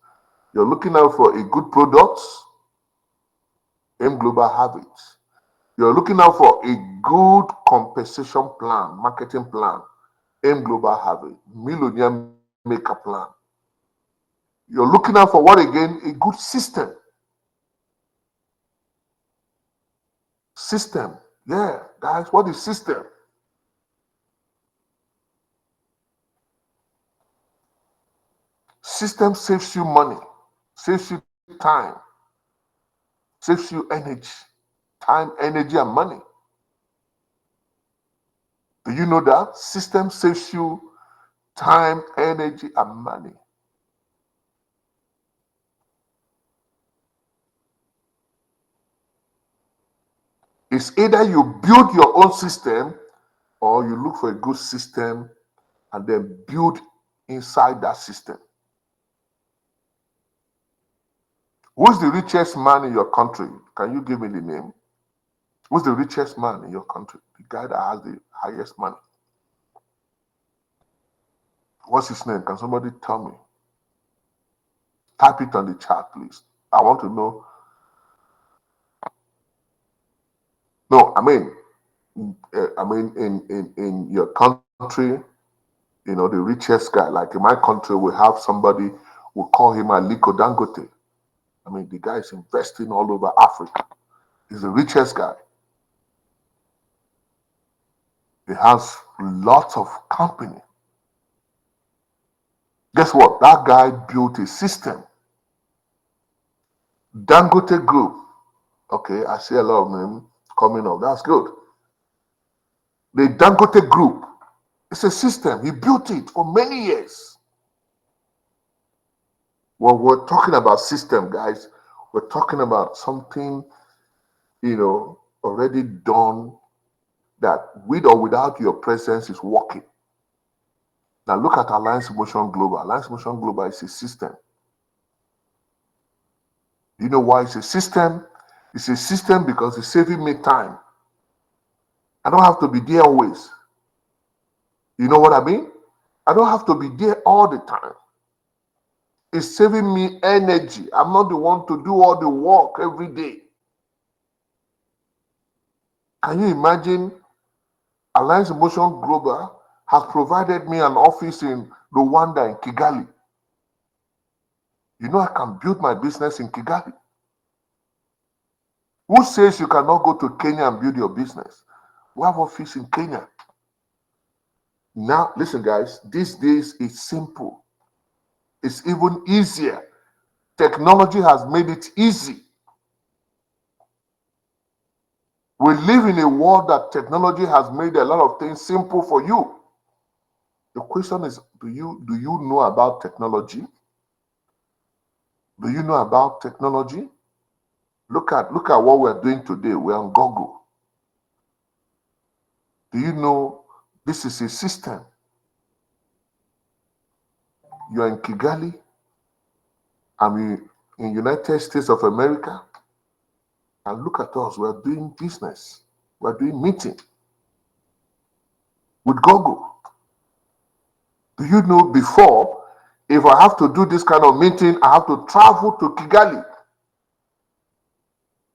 You're looking out for a good product. M Global have it. You're looking out for a good compensation plan, marketing plan. M Global have it. Millionaire maker plan. You're looking out for what again? A good system. System. Yeah, guys, what is system? System saves you money, saves you time, saves you energy. Time, energy, and money. Do you know that? System saves you time, energy, and money. It's either you build your own system or you look for a good system and then build inside that system. Who's the richest man in your country? Can you give me the name? Who's the richest man in your country? The guy that has the highest money. What's his name? Can somebody tell me? Type it on the chat, please. I want to know. No, I mean in your country, you know, the richest guy. Like in my country, we have somebody, we call him Aliko Dangote. I mean, the guy is investing all over Africa. He's the richest guy. He has lots of company. Guess what? That guy built a system. Dangote Group. Okay, I see a lot of them coming up. That's good. The Dangote Group. It's a system. He built it for many years. Well, we're talking about system, guys. We're talking about something, you know, already done that with or without your presence is working. Now look at Alliance Motion Global. Alliance Motion Global is a system. You know why it's a system? It's a system because it's saving me time. I don't have to be there always. You know what I mean? I don't have to be there all the time. It's saving me energy. I'm not the one to do all the work every day. Can you imagine? Alliance Motion Global has provided me an office in Rwanda, in Kigali. You know, I can build my business in Kigali. Who says you cannot go to Kenya and build your business? We have office in Kenya. Now, listen, guys, these days it's simple. It's even easier. Technology has made it easy. We live in a world that technology has made a lot of things simple for you. The question is, do you know about technology? Do you know about technology? Look at what we're doing today. We're on Google. Do you know this is a system? You're in Kigali. I'm in United States of America. And look at us. We're doing business. We're doing meeting with Google. Do you know before, if I have to do this kind of meeting, I have to travel to Kigali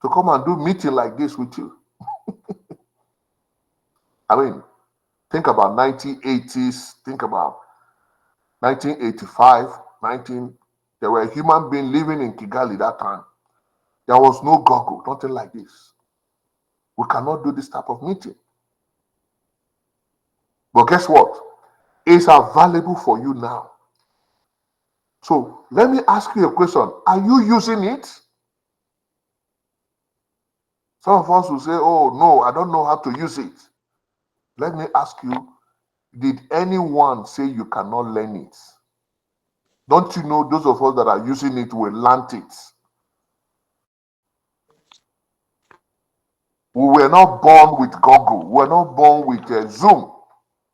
to come and do meeting like this with you? I mean, think about 1980s, think about 1985, there were human beings living in Kigali that time. There was no Google, nothing like this. We cannot do this type of meeting. But guess what? It's available for you now. So let me ask you a question. Are you using it? Some of us will say, oh, no, I don't know how to use it. Let me ask you, did anyone say you cannot learn it? Don't you know those of us that are using it will learn it? We were not born with Google. We were not born with Zoom.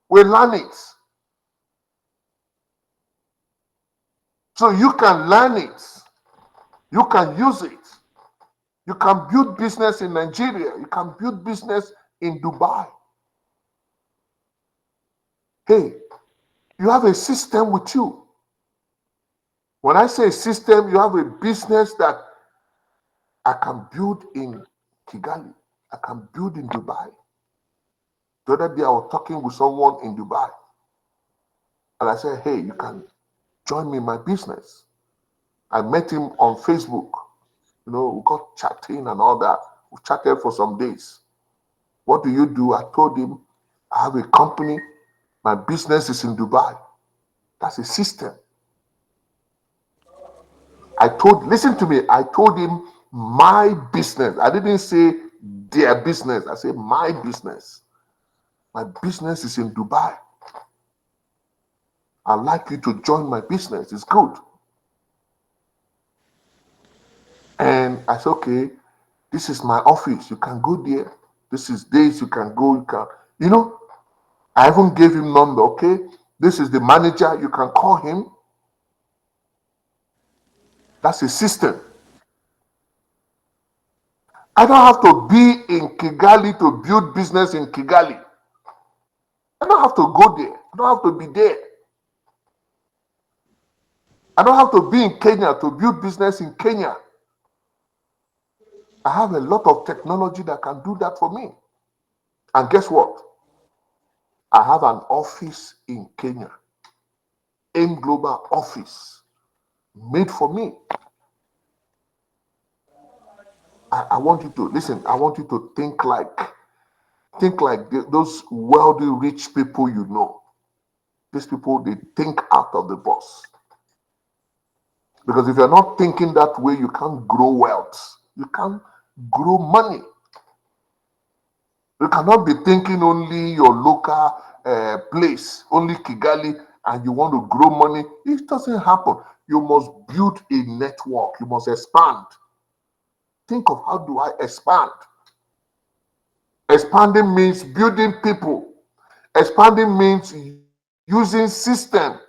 We learn it. So you can learn it. You can use it. You can build business in Nigeria. You can build business in Dubai. Hey, you have a system with you. When I say system, you have a business that I can build in Kigali. I can build in Dubai. The other day I was talking with someone in Dubai. And I said, hey, you can join me in my business. I met him on Facebook. You know, we got chatting and all that. We chatted for some days. What do you do? I told him, I have a company. My business is in Dubai. That's a system. Listen to me, I told him my business. I didn't say their business. I said my business. My business is in Dubai. I'd like you to join my business. It's good. And I said, okay, this is my office. You can go there. This is days you can go. You know, I even gave him number. Okay, this is the manager. You can call him. That's a system. I don't have to be in Kigali to build business in Kigali. I don't have to go there. I don't have to be there. I don't have to be in Kenya to build business in Kenya. I have a lot of technology that can do that for me. And guess what? I have an office in Kenya. AIM Global office made for me. I want you to listen. I want you to think like those wealthy, rich people you know. These people, they think out of the box. Because if you're not thinking that way, you can't grow wealth. You can't grow money. You cannot be thinking only your local place, only Kigali, and you want to grow money. It doesn't happen. You must build a network. You must expand. Think of how do I expand? Expanding means building people. Expanding means using system.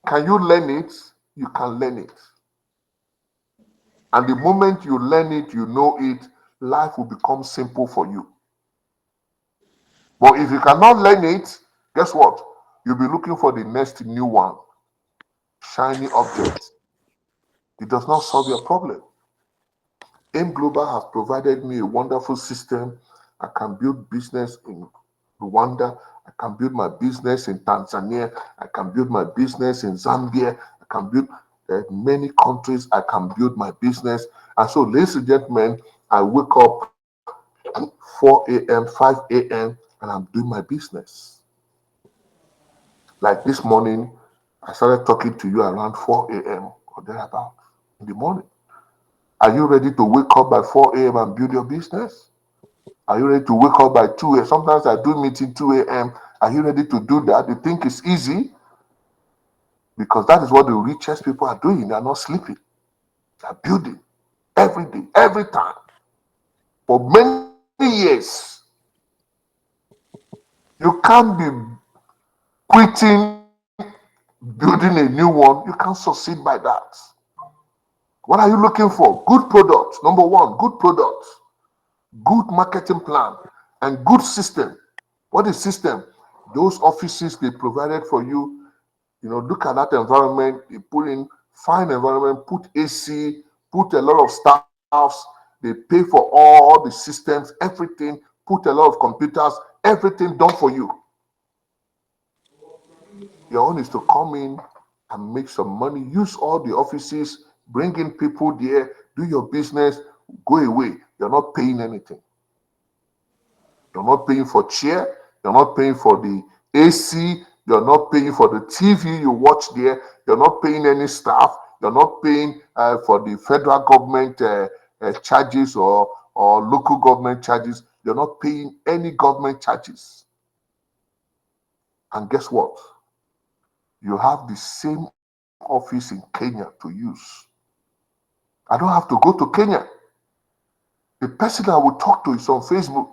Can you learn it? You can learn it. And the moment you learn it, you know it, life will become simple for you. But if you cannot learn it, guess what? You'll be looking for the next new one. shiny object. It does not solve your problem. AIM Global has provided me a wonderful system. I can build business in Rwanda. I can build my business in Tanzania. I can build my business in Zambia. I can build many countries. I can build my business. And so, ladies and gentlemen, I wake up at 4 a.m., 5 a.m., and I'm doing my business. Like this morning, I started talking to you around 4 a.m. or thereabout in the morning. Are you ready to wake up by 4 a.m. and build your business? Are you ready to wake up by 2 a.m.? Sometimes I do meeting 2 a.m. Are you ready to do that? You think it's easy? Because that is what the richest people are doing. They are not sleeping. They are building every day, every time. For many years, you can't be quitting, building a new one. You can't succeed by that. What are you looking for? Good products. Number one, good products, good marketing plan, and good system. What is system? Those offices they provided for you, look at that environment. They put in fine environment, put AC, put a lot of staffs. They pay for all the systems, everything, put a lot of computers, everything done for you. Your own is to come in and make some money, use all the offices, bring in people there, do your business, go away. You're not paying anything. You're not paying for chair. You're not paying for the AC. You're not paying for the TV you watch there. You're not paying any staff. You're not paying for the federal government charges or local government charges. You're not paying any government charges. And guess what? You have the same office in Kenya to use. I don't have to go to Kenya. The person I will talk to is on Facebook.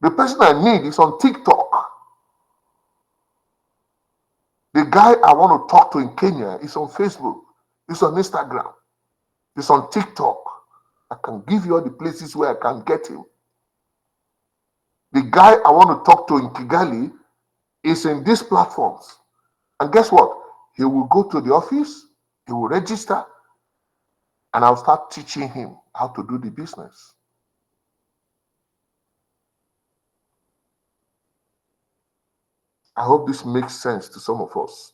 The person I need is on TikTok. The guy I want to talk to in Kenya is on Facebook. It's on Instagram. It's on TikTok. I can give you all the places where I can get him. The guy I want to talk to in Kigali is in these platforms. And guess what? He will go to the office, he will register, and I'll start teaching him how to do the business. I hope this makes sense to some of us.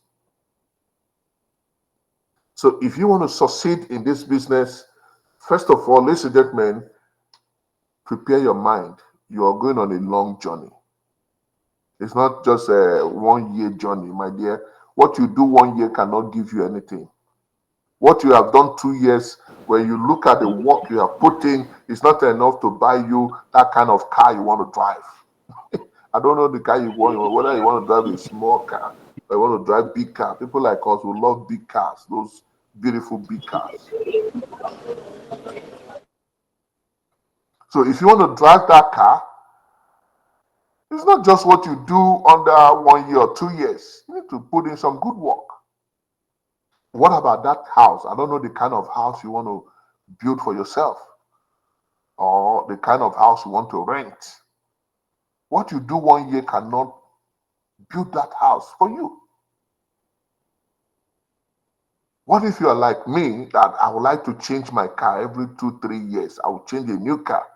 So if you want to succeed in this business, first of all, ladies and gentlemen, prepare your mind. You are going on a long journey. It's not just a 1 year journey, my dear. What you do 1 year cannot give you anything. What you have done 2 years, when you look at the work you have put in, it's not enough to buy you that kind of car you want to drive. I don't know the car you want, whether you want to drive a small car or you want to drive big car. People like us who love big cars, those beautiful big cars. So if you want to drive that car, it's not just what you do under 1 year or 2 years. You need to put in some good work. What about that house? I don't know the kind of house you want to build for yourself or the kind of house you want to rent. What you do 1 year cannot build that house for you. What if you are like me, that I would like to change my car every 2-3 years? I will change a new car.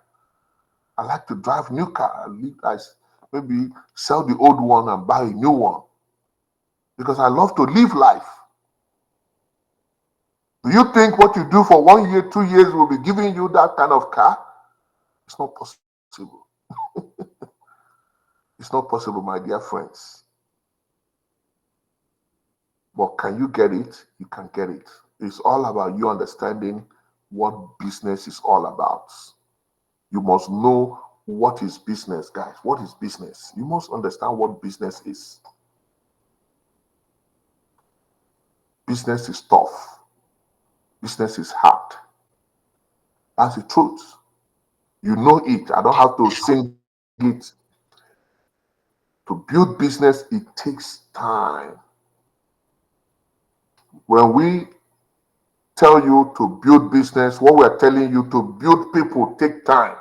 I like to drive new car. I maybe sell the old one and buy a new one because I love to live life. Do you think what you do for 1 year, 2 years will be giving you that kind of car? It's not possible. It's not possible, my dear friends. But can you get it? You can get it. It's all about you understanding what business is all about. You must know what is business, guys. What is business? You must understand what business is. Business is tough. Business is hard. That's the truth. You know it. I don't have to sing it. To build business, it takes time. When we tell you to build business, what we're telling you to build people take time.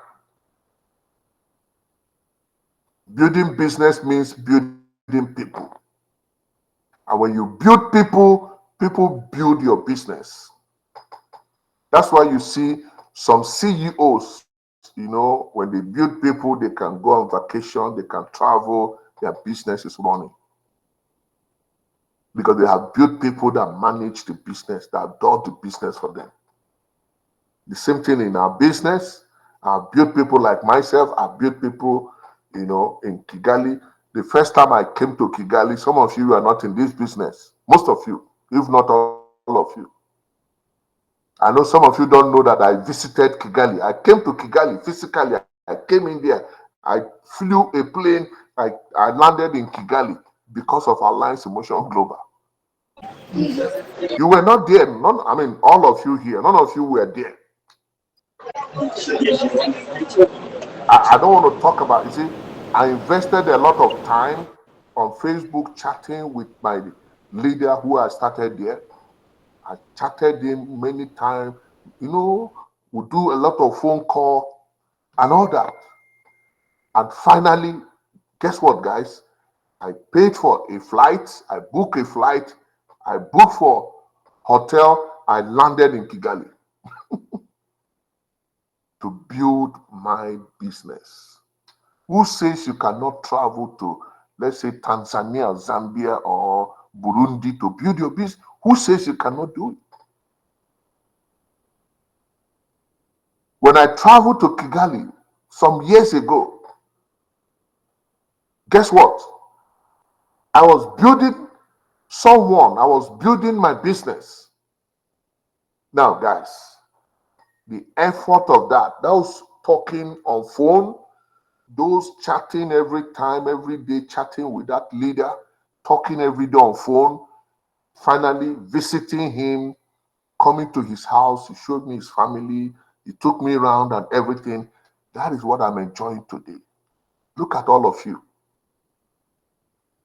Building business means building people. And when you build people, people build your business. That's why you see some CEOs, when they build people, they can go on vacation, they can travel, their business is running. Because they have built people that manage the business, that do the business for them. The same thing in our business. I've built people like myself. I've built people, in Kigali. The first time I came to Kigali, some of you are not in this business. Most of you, if not all of you. I know some of you don't know that I visited Kigali. I came to Kigali physically. I came in there. I flew a plane. I landed in Kigali because of Alliance Emotion Global. You were not there. All of you here, none of you were there. I don't want to talk about, I invested a lot of time on Facebook chatting with my leader who I started there. I chatted him many times. We do a lot of phone call and all that. And finally, guess what, guys? I paid for a flight. I booked a flight. I booked for hotel. I landed in Kigali to build my business. Who says you cannot travel to, let's say, Tanzania, Zambia, or Burundi to build your business? Who says you cannot do it? When I traveled to Kigali some years ago, guess what? I was building my business. Now, guys, the effort of that, those talking on phone, those chatting every time, every day, chatting with that leader, talking every day on phone, finally visiting him, coming to his house, he showed me his family, he took me around and everything. That is what I'm enjoying today. Look at all of you.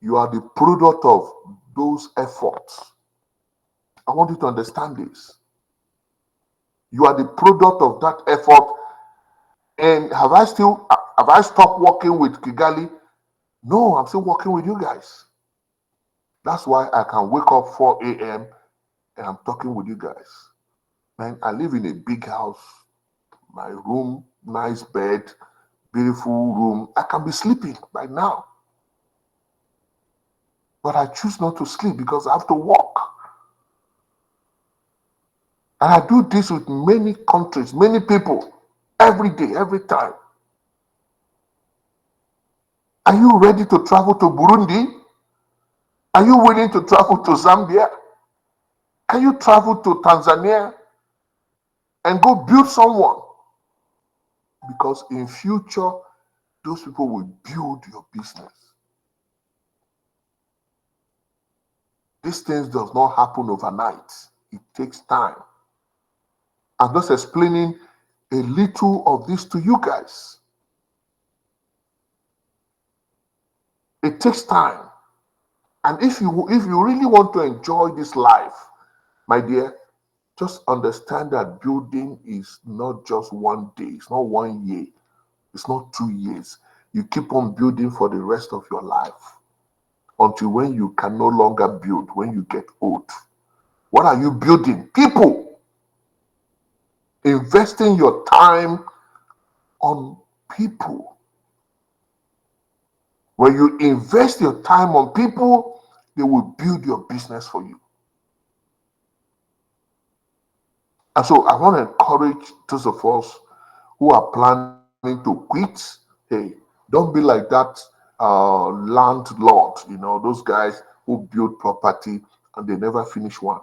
You are the product of those efforts. I want you to understand this. You are the product of that effort. And have I stopped working with Kigali? No, I'm still working with you guys. That's why I can wake up 4 a.m. and I'm talking with you guys. Man, I live in a big house. My room, nice bed, beautiful room. I can be sleeping right now. But I choose not to sleep because I have to work. And I do this with many countries, many people, every day, every time. Are you ready to travel to Burundi? Are you willing to travel to Zambia? Can you travel to Tanzania and go build someone? Because in future, those people will build your business. These things does not happen overnight. It takes time. I'm just explaining a little of this to you guys. It takes time. And if you really want to enjoy this life, my dear, just understand that building is not just one day. It's not 1 year. It's not 2 years. You keep on building for the rest of your life until when you can no longer build, when you get old. What are you building? People. Investing your time on people. When you invest your time on people, they will build your business for you. And so I want to encourage those of us who are planning to quit. Hey, don't be like that landlord, those guys who build property and they never finish one.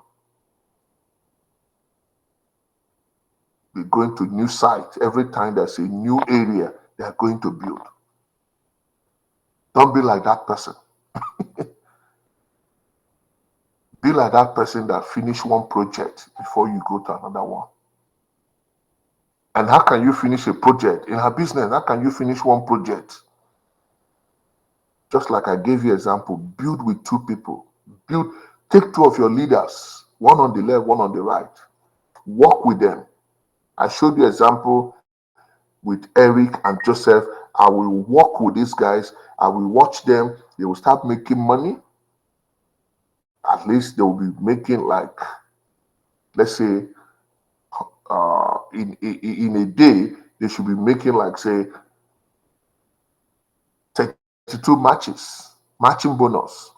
They're going to new sites. Every time there's a new area, they're going to build. Don't be like that person. Be like that person that finished one project before you go to another one. And how can you finish a project? In her business, how can you finish one project? Just like I gave you example, build with 2 people. Take 2 of your leaders, one on the left, one on the right. Work with them. I showed you example with Eric and Joseph. I will work with these guys. I will watch them. They will start making money. at least they will be making like, let's say, in a day, they should be making like, say, 32 matches, matching bonus.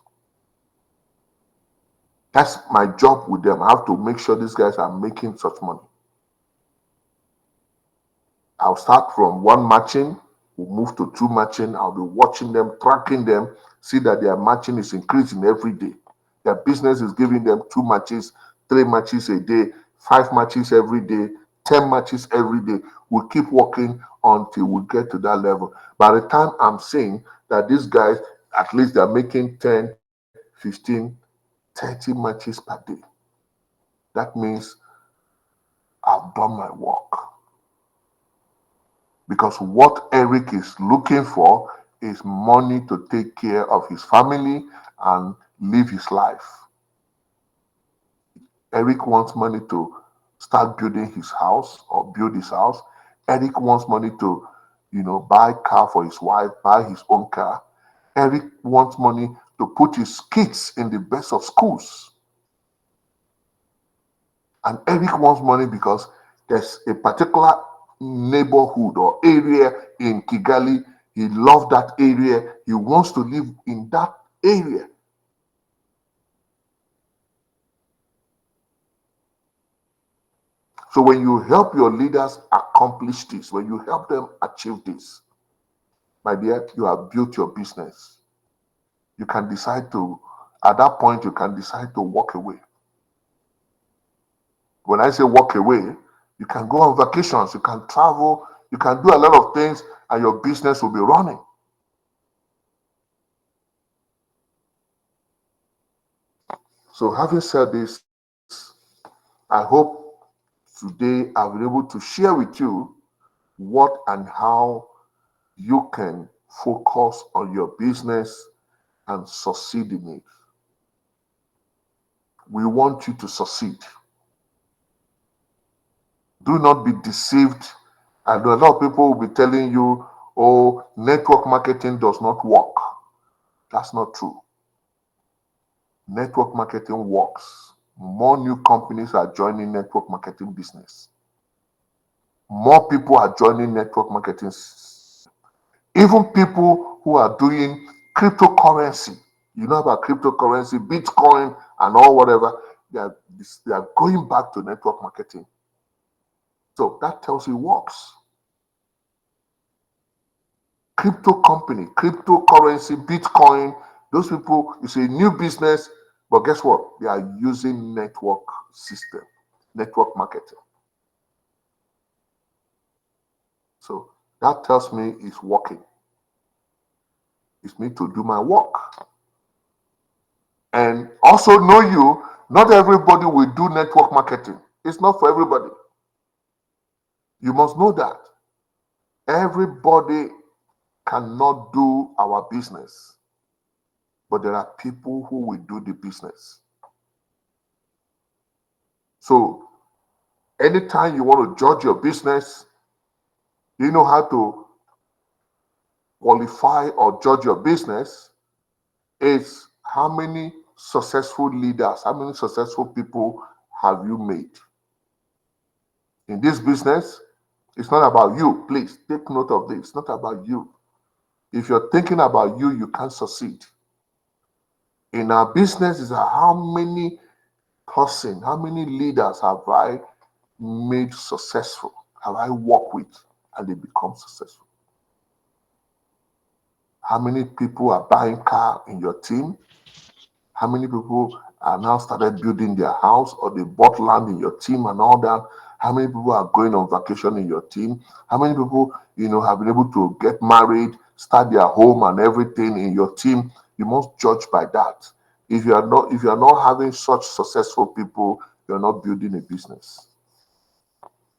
That's my job with them. I have to make sure these guys are making such money. I'll start from one matching, we'll move to two matching. I'll be watching them, tracking them, see that their matching is increasing every day. Their business is giving them 2 matches, 3 matches a day, 5 matches every day, 10 matches every day. We'll keep working until we get to that level. By the time I'm seeing that these guys, at least they're making 10, 15, 30 matches per day, that means I've done my work. Because what Eric is looking for is money to take care of his family and live his life. Eric wants money to start building his house or build his house. Eric wants money to, buy a car for his wife, buy his own car. Eric wants money to put his kids in the best of schools. And Eric wants money because there's a particular neighborhood or area in Kigali. He loves that area. He wants to live in that area. So when you help your leaders accomplish this, when you help them achieve this, my dear, you have built your business. You can decide to, at that point, you can decide to walk away. When I say walk away, you can go on vacations, you can travel, you can do a lot of things, and your business will be running. So having said this, I hope today I've been able to share with you what and how you can focus on your business and succeed in it. We want you to succeed. Do not be deceived. And a lot of people will be telling you, oh, network marketing does not work. That's not true. Network marketing works. More new companies are joining network marketing business. More people are joining network marketing. Even people who are doing cryptocurrency, you know about cryptocurrency, Bitcoin and all whatever, they are going back to network marketing. So that tells you it works. Crypto company, cryptocurrency, Bitcoin, those people, it's a new business, but guess what? They are using network system, network marketing. So that tells me it's working. It's me to do my work. And also know you, not everybody will do network marketing. It's not for everybody. You must know that. Everybody cannot do our business. But there are people who will do the business. So anytime you want to judge your business, you know how to qualify or judge your business is how many successful leaders, how many successful people have you made? In this business, it's not about you. Please take note of this. It's not about you. If you're thinking about you, you can't succeed. In our business, is how many person, how many leaders have I made successful? Have I worked with and they become successful? How many people are buying car in your team? How many people are now started building their house or they bought land in your team and all that? How many people are going on vacation in your team? How many people, have been able to get married, start their home and everything in your team? You must judge by that. If you are not having such successful people, you're not building a business.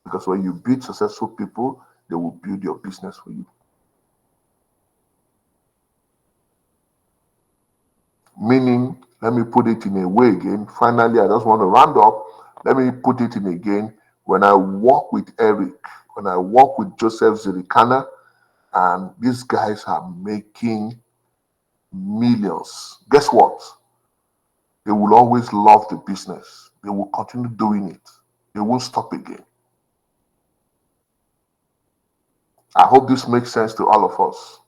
Because when you build successful people, they will build your business for you. Meaning, let me put it in a way again. Finally, I just want to round up. Let me put it in again. When I work with Eric, when I work with Joseph Zirikana, and these guys are making millions, guess what? they will always love the business. They will continue doing it. They won't stop again. I hope this makes sense to all of us.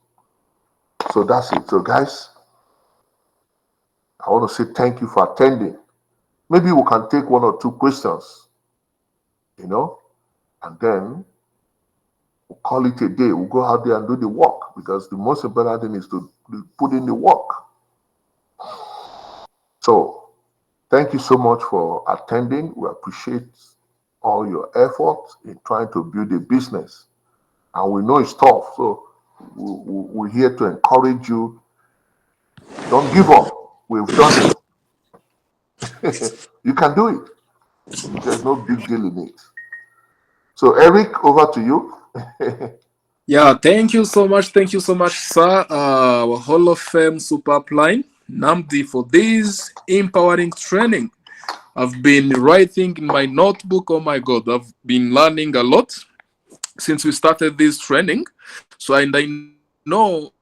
So that's it. So guys, I want to say thank you for attending. Maybe we can take one or two questions, and then we'll call it a day. We'll go out there and do the work, because the most important thing is to put in the work. So thank you so much for attending. We appreciate all your efforts in trying to build a business. And we know it's tough. So we're here to encourage you. Don't give up. We've done it. You can do it. There's no big deal in it. So Eric, over to you. Yeah, thank you so much. Thank you so much, sir. Our Hall of Fame Super Upline, NNMDI, for this empowering training. I've been writing in my notebook. Oh my God, I've been learning a lot since we started this training. So, and I know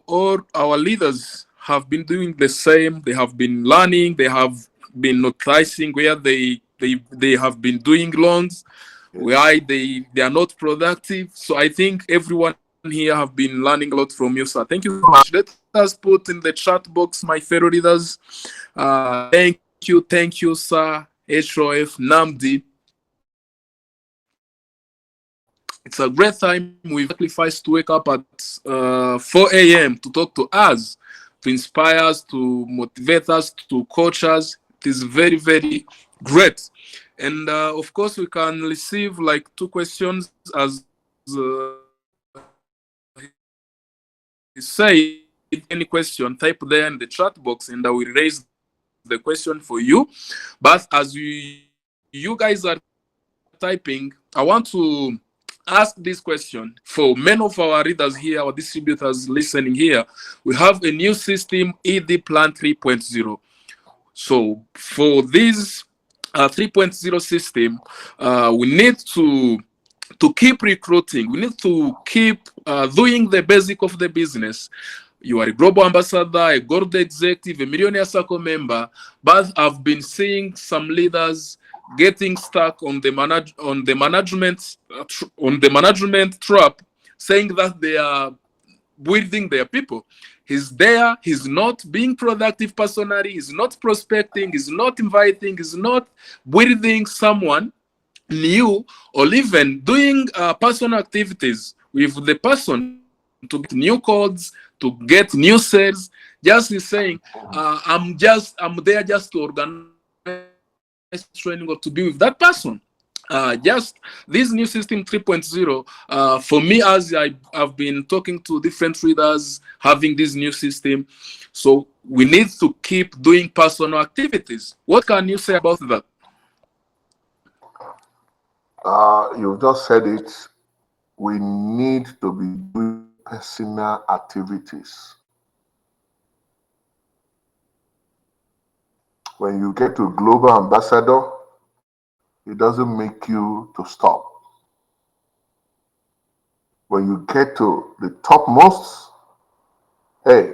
all our leaders have been doing the same. They have been learning. They have been noticing where they have been doing loans, why they are not productive. So I think everyone here have been learning a lot from you, sir. Thank you so much. Let us put in the chat box, my fellow readers. Thank you, sir. HOF NNMDI. It's a great time. We've sacrificed to wake up at 4 a.m. to talk to us, to inspire us, to motivate us, to coach us. It is very, very great. And of course, we can receive like 2 questions, as he said. Any question, type there in the chat box, and I will raise the question for you. But as you guys are typing, I want to ask this question for many of our readers here, our distributors listening here. We have a new system, ED Plan 3.0. So for this 3.0 system, we need to keep recruiting. We need to keep doing the basic of the business. You are a global ambassador, a gold executive, a millionaire circle member, but I've been seeing some leaders getting stuck on the management trap, saying that they are building their people. He's there, he's not being productive personally, he's not prospecting, he's not inviting, he's not building someone new, or even doing personal activities with the person to get new codes, to get new sales. Just is saying, I'm there just to organize training or to be with that person. Just this new system 3.0, for me, as I've been talking to different readers having this new system, so we need to keep doing personal activities. What can you say about that? You've just said it. We need to be doing personal activities. When you get to global ambassador, it doesn't make you to stop. When you get to the topmost, hey,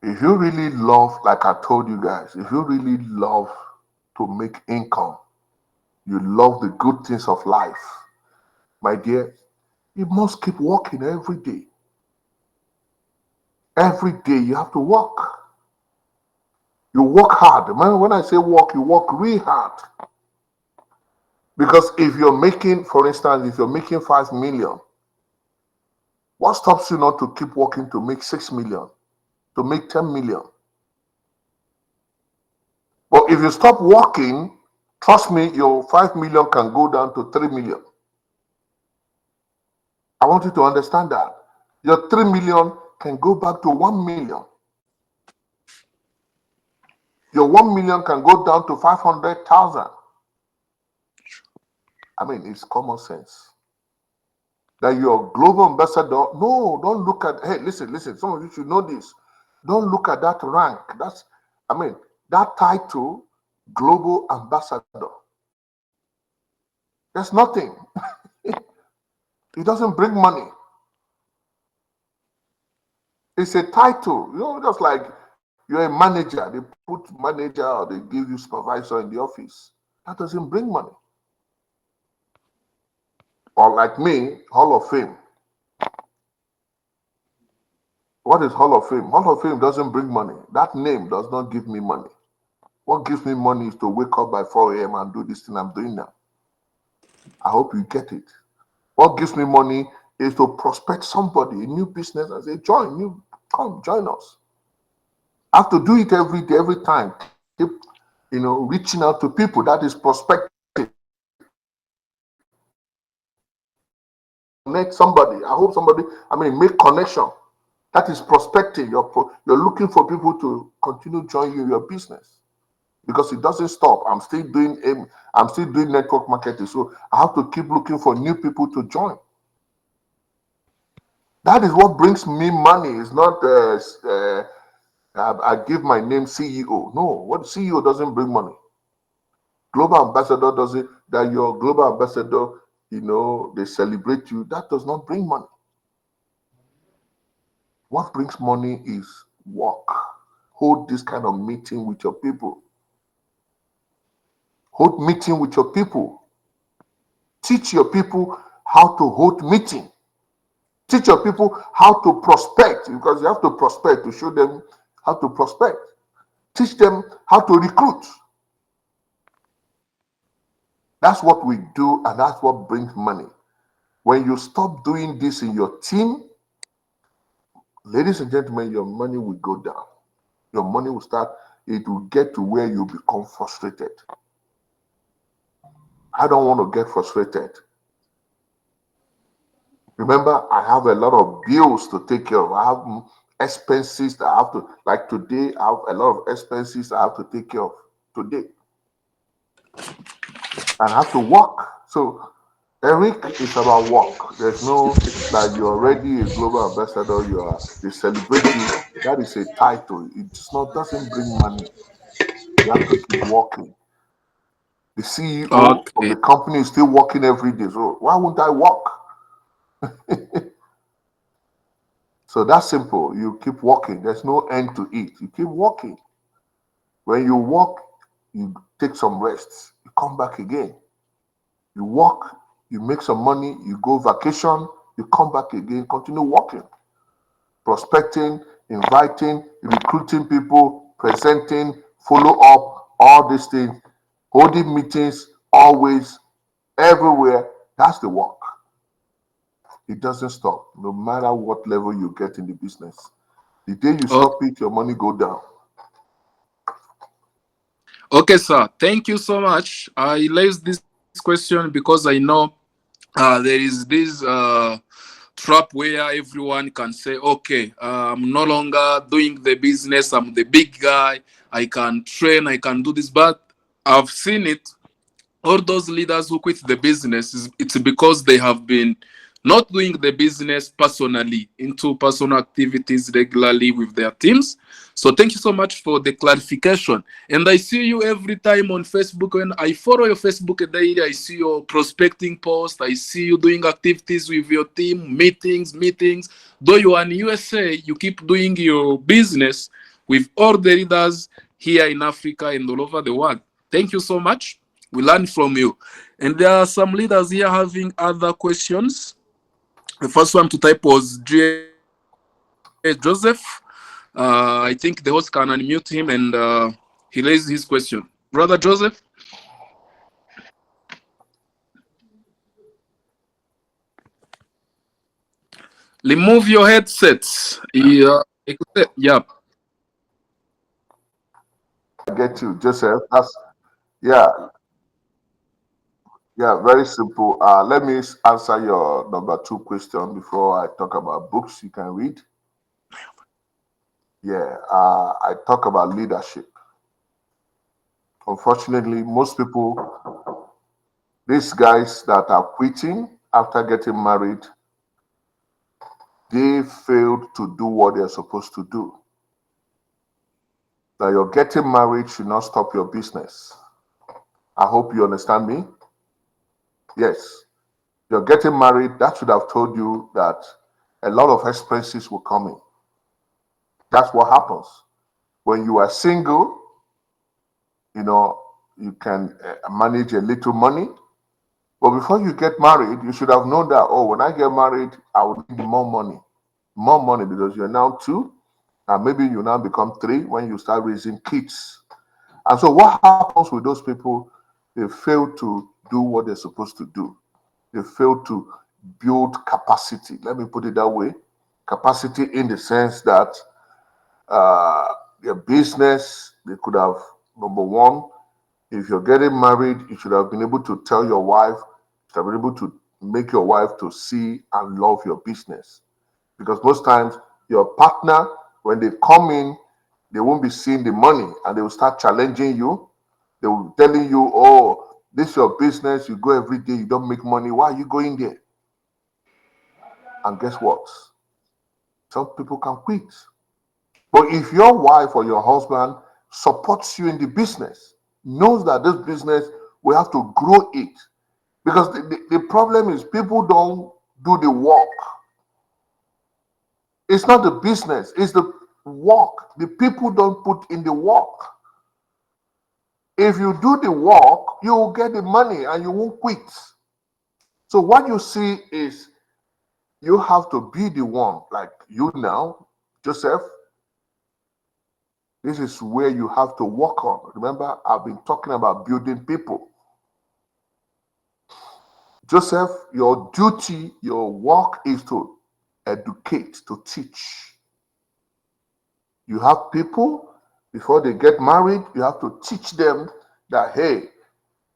if you really love, like I told you guys, if you really love to make income, you love the good things of life, my dear, you must keep working every day. Every day you have to work. You work hard. Man, when I say work, you work really hard. Because if you're making, for instance, if you're making 5 million, what stops you not to keep working to make 6 million, to make 10 million? But if you stop working, trust me, your 5 million can go down to 3 million. I want you to understand that. Your 3 million can go back to 1 million. Your 1 million can go down to 500,000. I mean, it's common sense. That you're a global ambassador. No, don't look at, hey, listen, some of you should know this. Don't look at that rank. That title, global ambassador. There's nothing. It doesn't bring money. It's a title. Just like You're a manager. They put manager or they give you supervisor in the office. That doesn't bring money. Or like me, Hall of Fame. What is Hall of Fame? Hall of Fame doesn't bring money. That name does not give me money. What gives me money is to wake up by 4 a.m. and do this thing I'm doing now. I hope you get it. What gives me money is to prospect somebody, a new business, and say, come join us. I have to do it every day, every time. Keep, reaching out to people. That is prospecting. Connect somebody. I hope somebody, make connection. That is prospecting. You're looking for people to continue joining you in your business. Because it doesn't stop. I'm still doing network marketing. So I have to keep looking for new people to join. That is what brings me money. It's not I give my name CEO. No, what CEO doesn't bring money. Global ambassador doesn't, that you're global ambassador, they celebrate you. That does not bring money. What brings money is work. Hold this kind of meeting with your people. Hold meeting with your people. Teach your people how to hold meeting. Teach your people how to prospect, because you have to prospect to show them how to prospect. Teach them how to recruit. That's what we do, and that's what brings money. When you stop doing this in your team, ladies and gentlemen, your money will go down. Your money will it will get to where you become frustrated. I don't want to get frustrated. Remember, I have a lot of bills to take care of. I have expenses that I have to, like today, I have a lot of expenses I have to take care of today. And I have to work. So, Eric, it's about work. There's no, that you're already a global ambassador, they celebrate you. That is a title. Doesn't bring money. You have to keep working. The CEO of Okay. the company is still working every day. So why wouldn't I work? So that's simple. You keep working. There's no end to it. You keep working. When you work, you take some rest. You come back again. You work, you make some money, you go vacation, you come back again, continue working. Prospecting, inviting, recruiting people, presenting, follow up, all these things, holding meetings, always, everywhere. That's the work. It doesn't stop, no matter what level you get in the business. The day you stop it, your money go down. Okay, sir. Thank you so much. I raised this question because I know there is this trap where everyone can say, okay, I'm no longer doing the business. I'm the big guy. I can train. I can do this. But I've seen it. All those leaders who quit the business, it's because they have been not doing the business personally, into personal activities regularly with their teams. So thank you so much for the clarification. And I see you every time on Facebook. When I follow your Facebook daily, I see your prospecting post. I see you doing activities with your team, meetings. Though you are in USA, you keep doing your business with all the leaders here in Africa and all over the world. Thank you so much. We learn from you. And there are some leaders here having other questions. The first one to type was J. Joseph. I think the host can unmute him and he raised his question. Brother Joseph? Remove your headsets. Yeah. Yeah. I get you, Joseph. Yeah, yeah, very simple. Let me answer your number 2 question before I talk about books you can read. Yeah, I talk about leadership. Unfortunately, most people, these guys that are quitting after getting married, they failed to do what they're supposed to do. That you're getting married should not stop your business. I hope you understand me. Yes, you're getting married, that should have told you that a lot of expenses will come in. That's what happens. When you are single, you can manage a little money. But before you get married, you should have known that, oh, when I get married, I will need more money. More money, because you're now two, and maybe you now become three when you start raising kids. And so what happens with those people? They fail to do what they're supposed to do. They fail to build capacity. Let me put it that way. Capacity in the sense that their business, they could have, number one, if you're getting married, you should have been able to tell your wife, you should have been able to make your wife to see and love your business. Because most times your partner, when they come in, they won't be seeing the money, and they will start challenging you. They will be telling you, oh, this is your business, you go every day, you don't make money. Why are you going there? And guess what? Some people can quit. But if your wife or your husband supports you in the business, knows that this business, we have to grow it. Because the problem is people don't do the work. It's not the business, it's the work. The people don't put in the work. If you do the work, you will get the money and you won't quit. So what you see is you have to be the one, like you now, Joseph. This is where you have to work on. Remember, I've been talking about building people. Joseph, your duty, your work is to educate, to teach. You have people, before they get married, you have to teach them that, hey,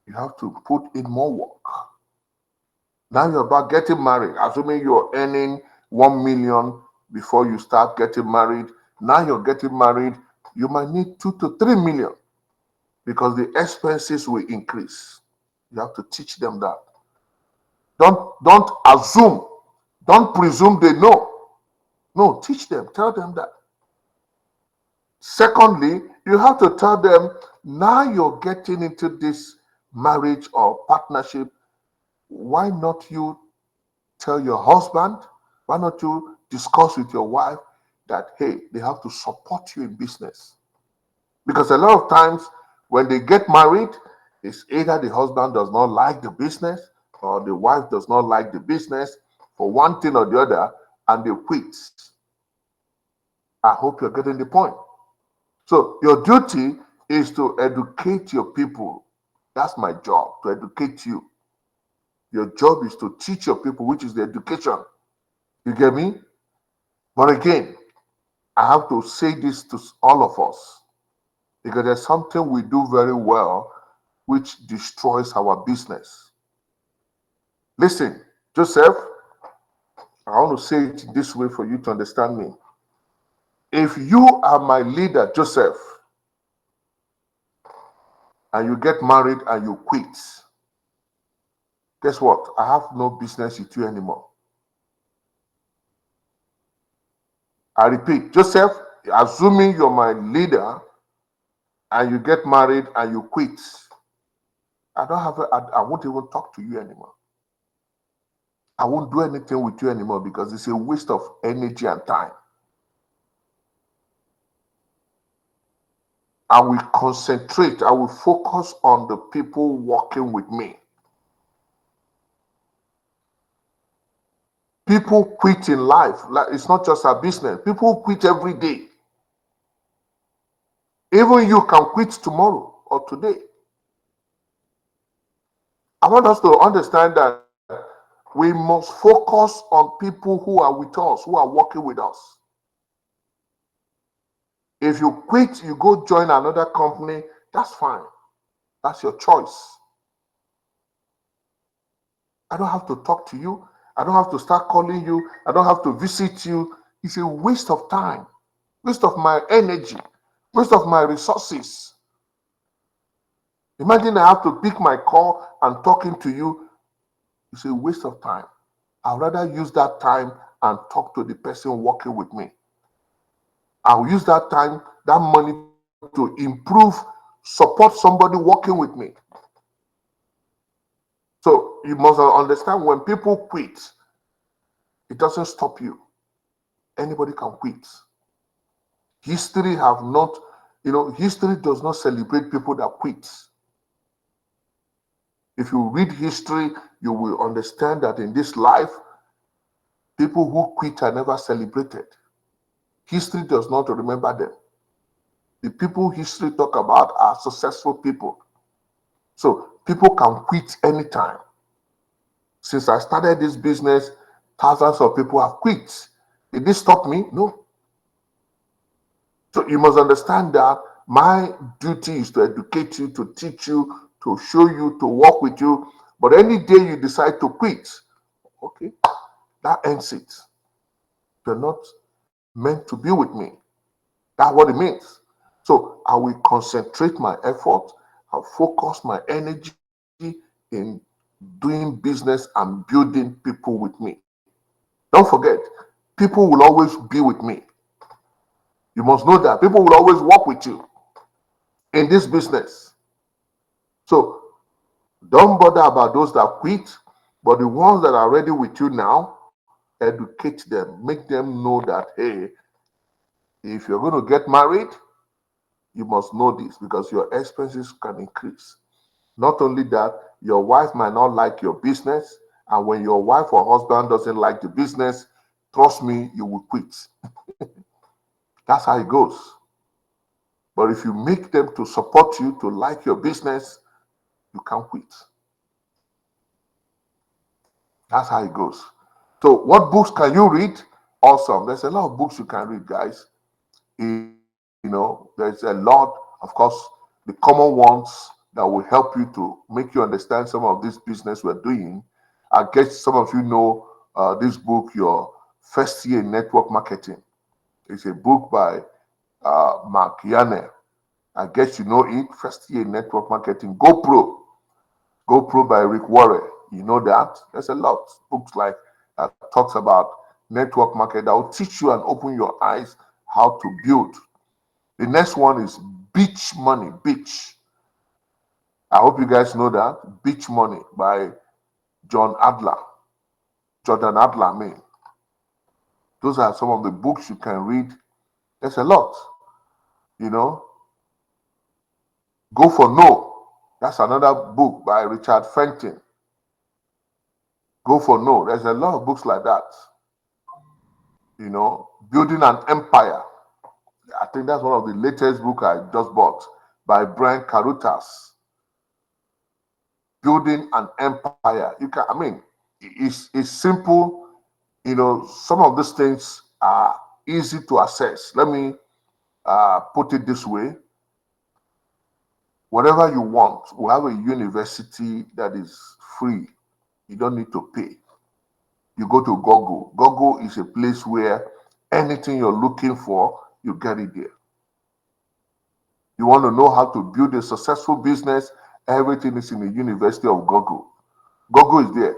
you have to put in more work. Now you're about getting married, assuming you're earning 1 million before you start getting married. Now you're getting married, you might need 2 to 3 million because the expenses will increase. You have to teach them that. Don't assume, don't presume they know. No, teach them, tell them that. Secondly, you have to tell them, now you're getting into this marriage or partnership, why not you tell your husband, why not you discuss with your wife that, hey, they have to support you in business? Because a lot of times when they get married, it's either the husband does not like the business or the wife does not like the business for one thing or the other, and they quit. I hope you're getting the point. So your duty is to educate your people. That's my job, to educate you. Your job is to teach your people, which is the education. You get me? But again, I have to say this to all of us, because there's something we do very well which destroys our business. Listen, Joseph, I want to say it this way for you to understand me. If you are my leader, Joseph, and you get married and you quit, guess what? I have no business with you anymore. I repeat, Joseph, assuming you're my leader and you get married and you quit, I won't even talk to you anymore. I won't do anything with you anymore because it's a waste of energy and time. I will concentrate, I will focus on the people working with me. People quit in life. It's not just a business. People quit every day. Even you can quit tomorrow or today. I want us to understand that we must focus on people who are with us, who are working with us. If you quit, you go join another company, that's fine. That's your choice. I don't have to talk to you. I don't have to start calling you. I don't have to visit you. It's a waste of time, waste of my energy, waste of my resources. Imagine I have to pick my call and talking to you. It's a waste of time. I'd rather use that time and talk to the person working with me. I'll use that time, that money to improve, support somebody working with me. So you must understand, when people quit, it doesn't stop you. Anybody can quit. History have not History does not celebrate people that quit. If you read history, you will understand that in this life, people who quit are never celebrated. History does not remember them. The people history talk about are successful people. So people can quit anytime. Since I started this business, thousands of people have quit. Did this stop me? No. So you must understand that my duty is to educate you, to teach you, to show you, to work with you. But any day you decide to quit, okay, that ends it. You're not meant to be with me. That's what it means. So I will concentrate my effort and focus my energy in doing business and building people with me. Don't forget, people will always be with me. You must know that people will always work with you in this business. So don't bother about those that quit, but the ones that are ready with you now, educate them, make them know that, hey, if you're going to get married, you must know this because your expenses can increase. Not only that, your wife might not like your business, and when your wife or husband doesn't like the business, trust me, you will quit. That's how it goes. But if you make them to support you, to like your business, you can't quit. That's how it goes. So what books can you read? Awesome. There's a lot of books you can read, guys. There's a lot, of course, the common ones that will help you to make you understand some of this business we're doing. I guess some of you know this book, Your First Year in Network Marketing. It's a book by Mark Yanner. I guess you know it. First Year in Network Marketing. GoPro by Rick Warren. You know that. There's a lot of books like that talks about network market that will teach you and open your eyes how to build. The next one is Beach Money. Beach. I hope you guys know that. Beach Money by Jordan Adler. I mean. Those are some of the books you can read. There's a lot. Go for No. That's another book by Richard Fenton. Go for No. There's a lot of books like that. Building an Empire. I think that's one of the latest books I just bought by Brian Karutas. Building an Empire. It's simple. Some of these things are easy to access. Let me put it this way. Whatever you want, we have a university that is free. You don't need to pay. You go to Google. Google is a place where anything you're looking for, you get it there. You want to know how to build a successful business, everything is in the University of Google. Google is there.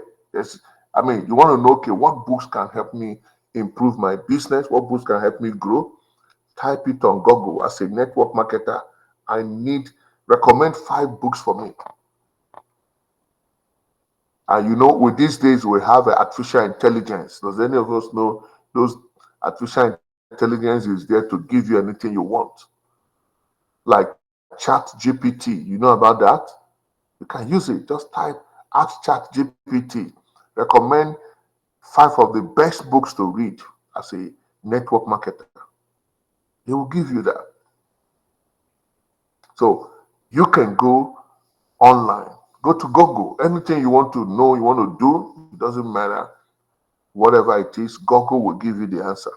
You want to know, okay, what books can help me improve my business? What books can help me grow? Type it on Google. As a network marketer, recommend 5 books for me. And with these days, we have artificial intelligence. Does any of us know those artificial intelligence is there to give you anything you want? Like Chat GPT, you know about that? You can use it. Just ask Chat GPT. Recommend 5 of the best books to read as a network marketer. They will give you that. So you can go online. Go to Google. Anything you want to know, you want to do, it doesn't matter. Whatever it is, Google will give you the answer.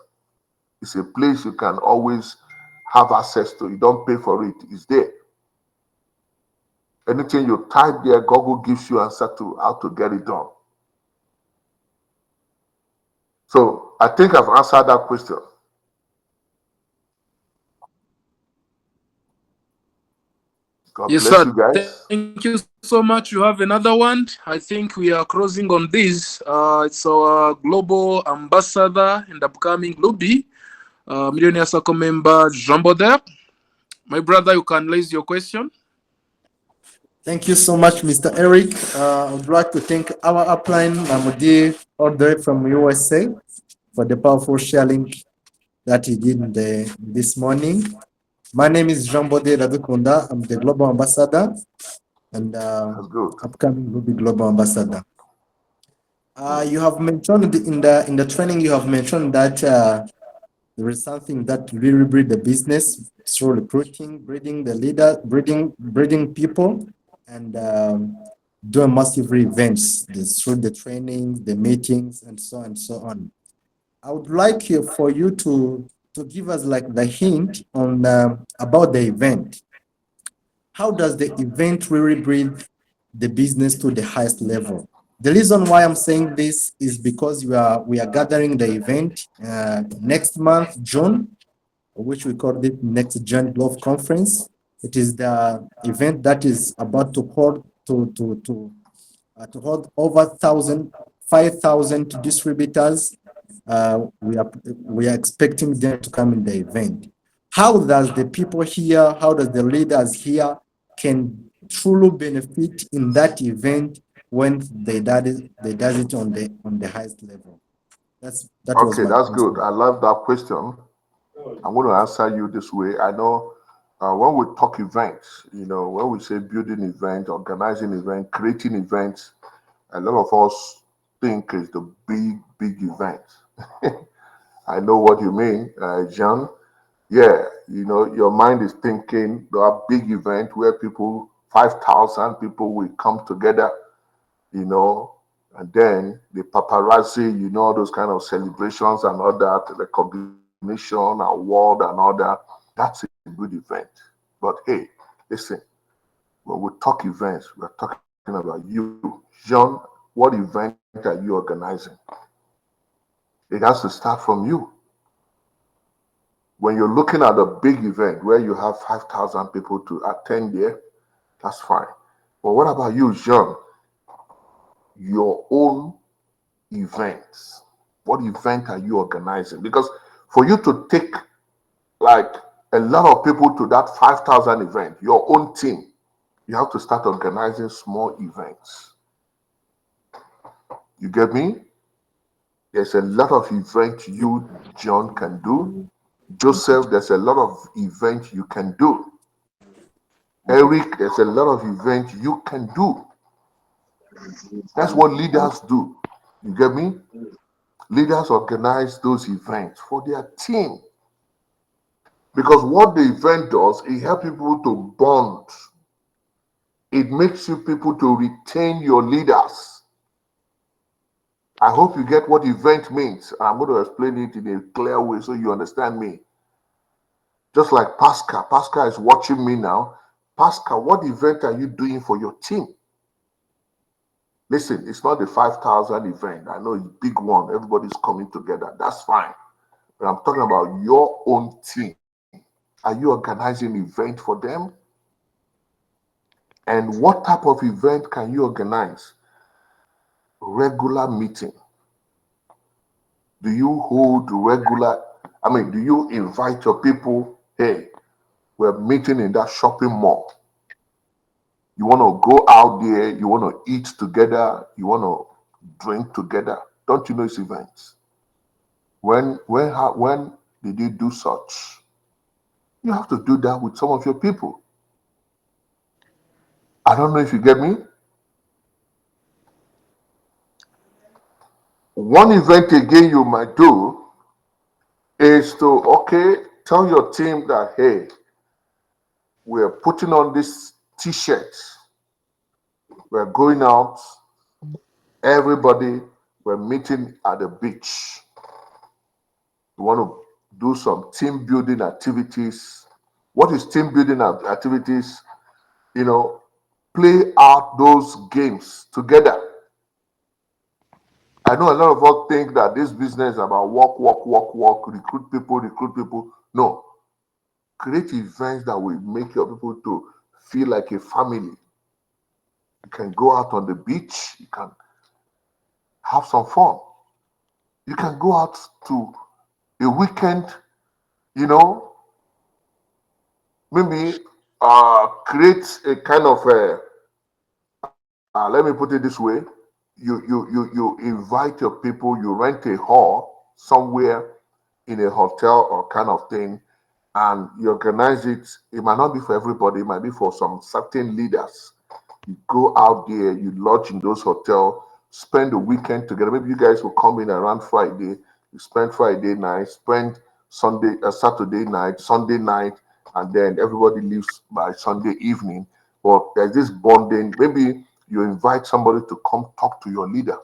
It's a place you can always have access to. You don't pay for it. It's there. Anything you type there, Google gives you answer to how to get it done. So I think I've answered that question. God Yes, bless sir. you guys. Thank you so much. You have another one. I think we are closing on this. It's our global ambassador and upcoming lobby, Millionaire Circle member Jean Baudin. My brother, you can raise your question. Thank you so much, Mr. Eric. I would like to thank our upline, Mahmoudi, all the way from USA, for the powerful sharing that he did this morning. My name is Jean-Bode Radukunda. I'm the Global Ambassador and That's good. upcoming will be Global Ambassador. Mm. You have mentioned in the training, you have mentioned that there is something that really breed the business through recruiting, breeding the leader, breeding people, and doing massive events through the training, the meetings, and so on and so on. I would like you for you to give us like the hint on about the event. How does the event really bring the business to the highest level? The reason why I'm saying this is because we are gathering the event next month, June, which we call it Next Gen Glove Conference. It is the event that is about to hold to hold over 5,000 distributors. We are expecting them to come in the event. How does the people here, how does the leaders here can truly benefit in that event when they does it on the highest level? That was Okay, my that's good. question. I love that question. I'm going to answer you this way. I know when we talk events, when we say building event, organizing event, creating events, a lot of us think it's the big event. I know what you mean, John. Yeah, your mind is thinking there are big event where 5,000 people will come together, you know, and then the paparazzi, all those kind of celebrations and all that, recognition, award and all that. That's a good event. But hey, listen, when we talk events, we're talking about you. John, what event are you organizing? It has to start from you. When you're looking at a big event where you have 5,000 people to attend there, that's fine. But what about you, John? Your own events. What event are you organizing? Because for you to take like a lot of people to that 5,000 event, your own team, you have to start organizing small events. You get me? There's a lot of events you, John, can do. Joseph, there's a lot of events you can do. Eric, there's a lot of events you can do. That's what leaders do. You get me? Leaders organize those events for their team. Because what the event does, it helps people to bond. It makes you people to retain your leaders. I hope you get what event means. I'm going to explain it in a clear way so you understand me. Just like Pascal. Pascal is watching me now. Pascal, what event are you doing for your team? Listen, it's not the 5,000 event. I know it's a big one. Everybody's coming together. That's fine. But I'm talking about your own team. Are you organizing event for them? And what type of event can you organize? Regular meeting. Do you hold regular, do you invite your people? Hey, we're meeting in that shopping mall. You want to go out there, you want to eat together, you want to drink together. Don't you know it's events? When did you do such? You have to do that with some of your people. I don't know if you get me. One event again you might do is to, tell your team that, hey, we're putting on this t-shirts. We're going out. Everybody, we're meeting at the beach. You want to do some team building activities. What is team building activities? Play out those games together. I know a lot of us think that this business is about work, recruit people. No. Create events that will make your people to feel like a family. You can go out on the beach. You can have some fun. You can go out to a weekend, you know, maybe create a kind of let me put it this way. You invite your people, you rent a hall somewhere in a hotel or kind of thing, and you organize it. It might not be for everybody, it might be for some certain leaders. You go out there, you lodge in those hotels, spend the weekend together. Maybe you guys will come in around Friday, you spend Friday night, spend Saturday night, Sunday night, and then everybody leaves by Sunday evening. But there's this bonding. Maybe you invite somebody to come talk to your leader.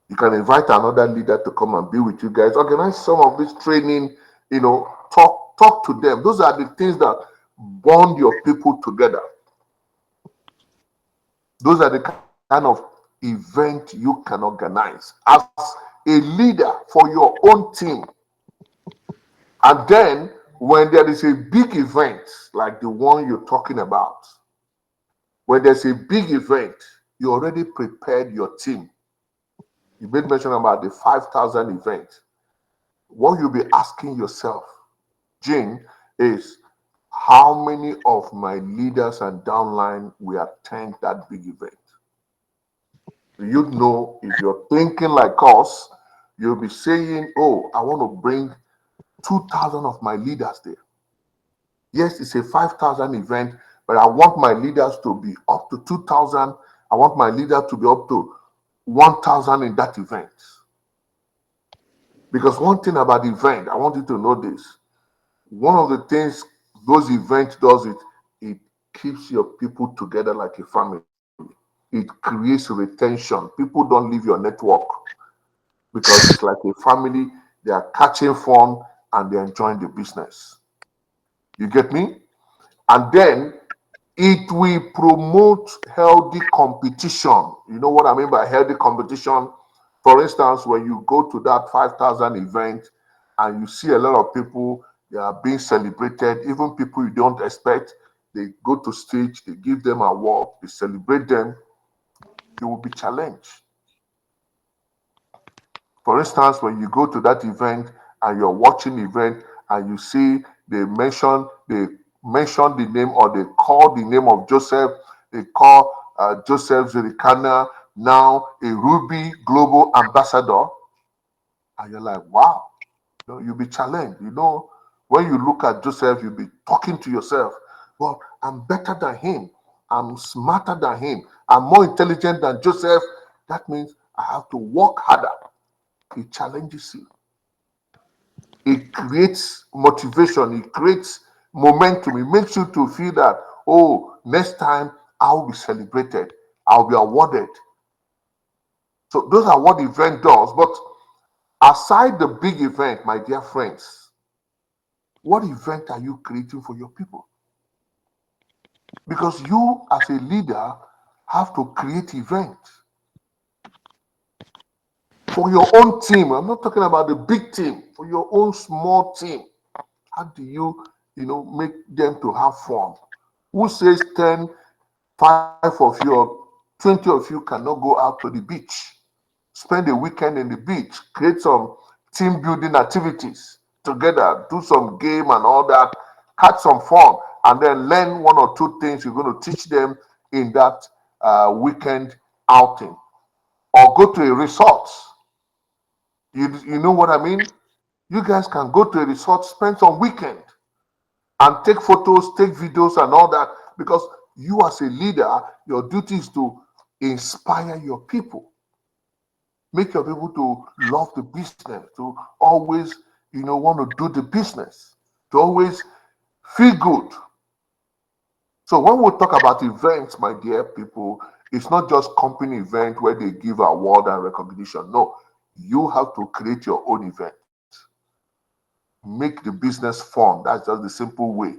You can invite another leader to come and be with you guys. Organize some of this training, talk to them. Those are the things that bond your people together. Those are the kind of event you can organize as a leader for your own team. And then when there is a big event like the one you're talking about, when there's a big event, you already prepared your team. You made mention about the 5,000 event. What you'll be asking yourself, Jane, is how many of my leaders and downline will attend that big event? You know, if you're thinking like us, you'll be saying, oh, I want to bring 2,000 of my leaders there. Yes, it's a 5,000 event, but I want my leaders to be up to 2,000. I want my leader to be up to 1,000 in that event. Because one thing about the event, I want you to know this. One of the things those events does, it keeps your people together like a family. It creates retention. People don't leave your network because it's like a family. They are catching fun and they're enjoying the business. You get me? And then it will promote healthy competition. You know what I mean by healthy competition? For instance, when you go to that 5,000 event and you see a lot of people, they are being celebrated, even people you don't expect, they go to stage, they give them an award, they celebrate them, you will be challenged. For instance, when you go to that event and you're watching the event and you see they mention the name or they call the name of Joseph, they call Joseph Zerikana now a Ruby Global Ambassador, and you're like, wow, you'll be challenged. When you look at Joseph, you'll be talking to yourself, well, I'm better than him, I'm smarter than him, I'm more intelligent than Joseph. That means I have to work harder. It challenges you. It creates motivation. It creates momentum. It makes you to feel that, oh, next time I'll be celebrated. I'll be awarded. So those are what the event does. But aside the big event, my dear friends, what event are you creating for your people? Because you, as a leader, have to create events for your own team. I'm not talking about the big team, for your own small team. How do you, make them to have fun? Who says 10, 5 of you or 20 of you cannot go out to the beach? Spend a weekend in the beach, create some team building activities together, do some game and all that, catch some fun, and then learn one or two things you're going to teach them in that weekend outing. Or go to a resort. You know what I mean? You guys can go to a resort, spend some weekend, and take photos, take videos, and all that. Because you, as a leader, your duty is to inspire your people, make your people to love the business, to always, want to do the business, to always feel good. So when we talk about events, my dear people, it's not just company event where they give award and recognition. No, you have to create your own event. Make the business fun. That's just the simple way.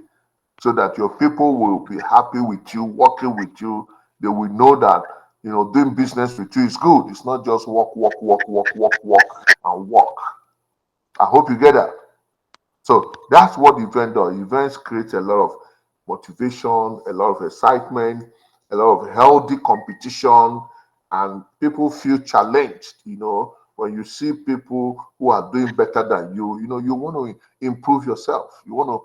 So that your people will be happy with you, working with you. They will know that, doing business with you is good. It's not just work, and work. I hope you get that. So that's what event does. Events create a lot of motivation, a lot of excitement, a lot of healthy competition, and people feel challenged. When you see people who are doing better than you, you want to improve yourself. You want to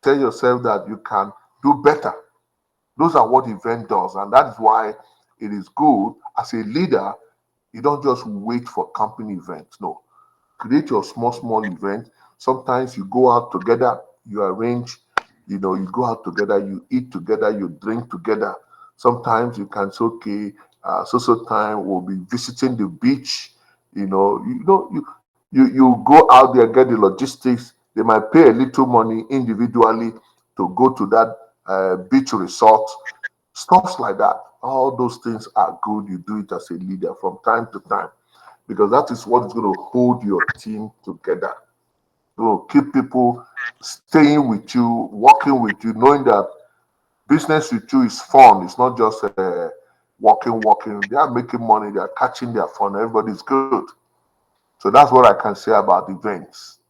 tell yourself that you can do better. Those are what event does, and that is why it is good as a leader. You don't just wait for company events. No, create your small event. Sometimes you go out together, you arrange, you know, you go out together, you eat together, you drink together. Sometimes you can say, okay, so time we'll be visiting the beach. You go out there, get the logistics. They might pay a little money individually to go to that beach resort. Stuff like that. All those things are good. You do it as a leader from time to time, because that is what is going to hold your team together. Keep people staying with you, working with you, knowing that business with you is fun. It's not just working. They are making money. They are catching their fun. Everybody's good. So that's what I can say about events.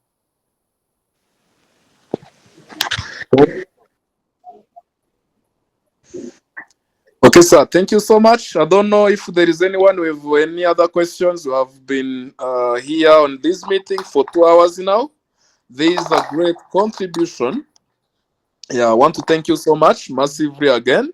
Okay, sir. Thank you so much. I don't know if there is anyone with any other questions. We have been here on this meeting for 2 hours now. This is a great contribution. Yeah, I want to thank you so much massively again.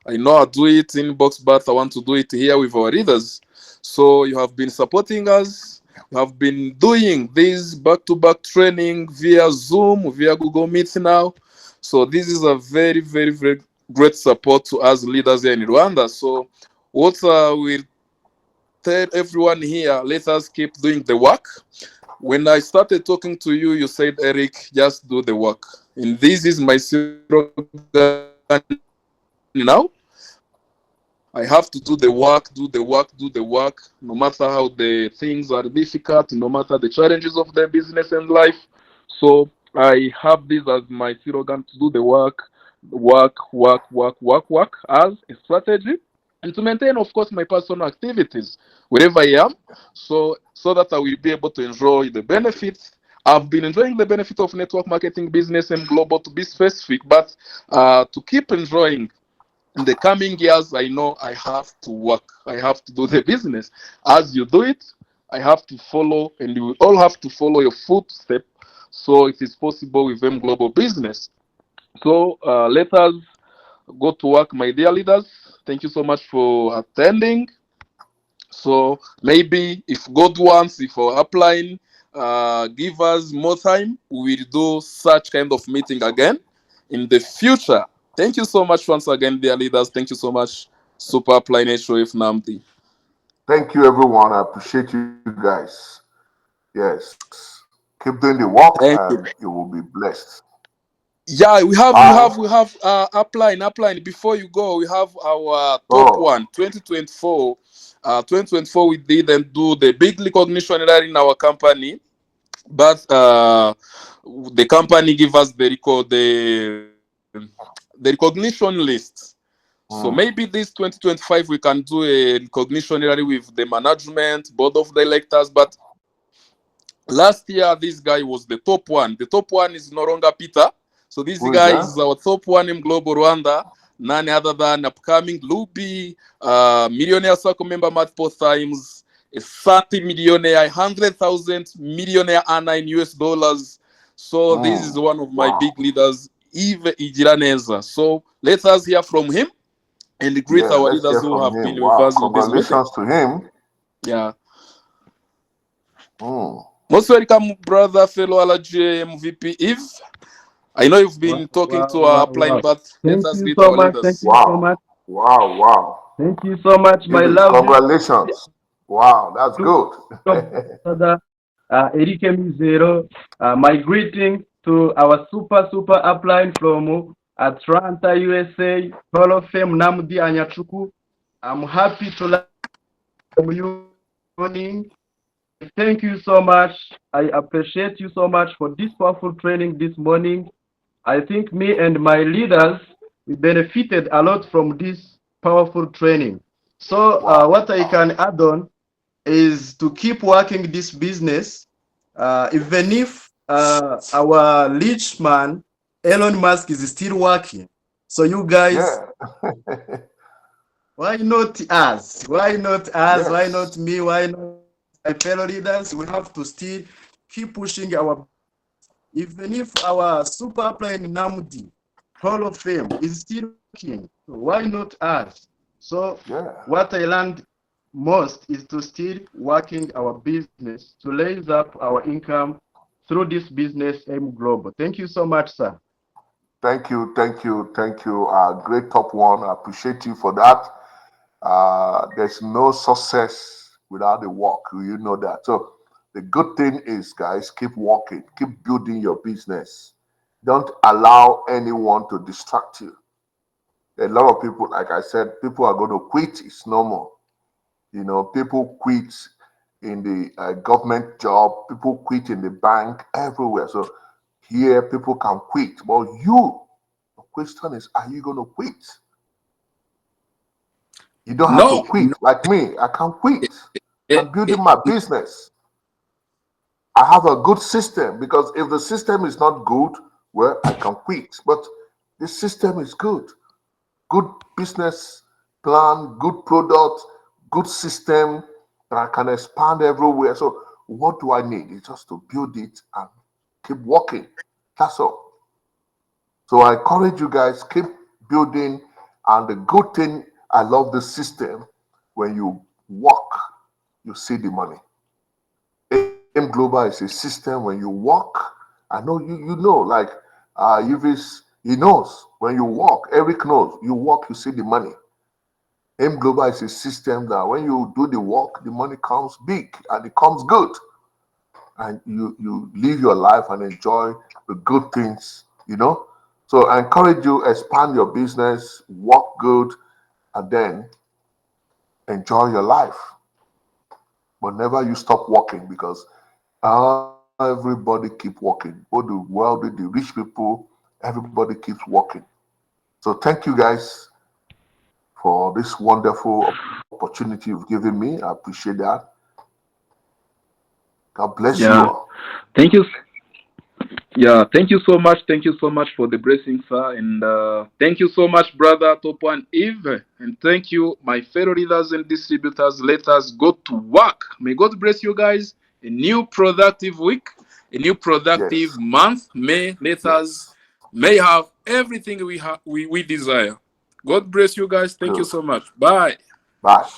I know I do it in box, but I want to do it here with our readers. So you have been supporting us. You have been doing this back-to-back training via Zoom, via Google Meet now. So this is a very, very, very great support to us leaders here in Rwanda. So what we'll tell everyone here, let us keep doing the work. When I started talking to you, you said, Eric, just do the work. And this is my slogan now. I have to do the work, do the work, do the work, no matter how the things are difficult, no matter the challenges of their business and life. So I have this as my slogan to do the work, work as a strategy, and to maintain, of course, my personal activities wherever I am, so that I will be able to enjoy the benefits. I've been enjoying the benefit of network marketing business and global, to be specific, but to keep enjoying in the coming years, I know I have to work. I have to do the business. As you do it, I have to follow, and you all have to follow your footstep, so it is possible with them global business. So let us go to work, my dear leaders. Thank you so much for attending. So maybe if God wants, if our upline give us more time, we will do such kind of meeting again in the future. Thank you so much once again, dear leaders. Thank you so much, Super Upline HOF NNMDI. Thank you, everyone. I appreciate you guys. Yes. Keep doing the work Thank and you. you will be blessed. Yeah, we have we Bye. have we have upline. Before you go, we have our top Oh, one, 2024. 2024 we didn't do the big recognition in our company, but the company give us the recognition list. So maybe hmm. this 2025 we can do a recognition rally with the management, board of directors. But last year this guy was the top one. The top one is no longer Peter. So this Who is guy that? is our top one in Global Rwanda. None other than upcoming Luby, millionaire circle member multiple times, a 30 millionaire, 100,000 millionaire earner in US dollars. So this is one of my Wow. big leaders, Eve Ijiraneza. So let us hear from him and greet Yeah, our let's leaders hear who from have him. been with Wow. us in this meeting. Congratulations to him. Yeah. Hmm. Most welcome, brother, fellow LG MVP Eve. I know you've Wow, been talking wow, to our wow, upline, wow. but let Thank us you greet so our much. Thank leaders. you so Wow. much. Wow. Wow. Thank you so much, my Even lovely congratulations. Wow, that's good. brother, Erike Mizero. My greeting to our super upline from Atlanta, USA, Hall of Fame Namdi Anyachuku. I'm happy to learn from you morning. Thank you so much. I appreciate you so much for this powerful training this morning. I think me and my leaders we benefited a lot from this powerful training. So Wow. what I can add on is to keep working this business, even if our rich man Elon Musk is still working. So you guys, Yeah. why not us? Why not us? Why Yes. not me? Why not my fellow leaders? We have to still keep pushing our, even if our super plan Namdi Hall of Fame is still working. So why not us? So Yeah. what I learned most is to still working our business to raise up our income through this business, M Global. Thank you so much, sir. Thank you, thank you, thank you. Great top one. I appreciate you for that. There's no success without the work. You know that. So the good thing is, guys, keep working, keep building your business. Don't allow anyone to distract you. A lot of people, like I said, people are going to quit. It's normal. You know, people quit in the government job, people quit in the bank, everywhere. So here, people can quit. But you, the question is, are you going to quit? You don't have to No, quit. Like me, I can't quit. eh, I'm building eh, my business. I have a good system, because if the system is not good, well, I can quit. But the system is good. Good business plan, good product, good system that I can expand everywhere. So what do I need? It's just to build it and keep working. That's all. So I encourage you guys, keep building. And the good thing, I love the system. When you work, you see the money. M Global is a system. When you work, I know you know, like Yves, he knows. When you work, Eric knows. You work, you see the money. M Global is a system that when you do the work, the money comes big and it comes good. And you live your life and enjoy the good things, you know. So I encourage you, expand your business, work good, and then enjoy your life. But never you stop working, because everybody keep working. Both the wealthy, the rich people, everybody keeps working. So thank you guys for this wonderful opportunity you've given me. I appreciate that. God bless you yeah. all. Thank you. Yeah, thank you so much. Thank you so much for the blessing, sir. And thank you so much, brother Top One Eve. And thank you, my fellow leaders and distributors. Let us go to work. May God bless you guys. A new productive week, a new productive Yes. month. Yes. May have everything we desire. God bless you guys. Thank you Good. so much. Bye. Bye.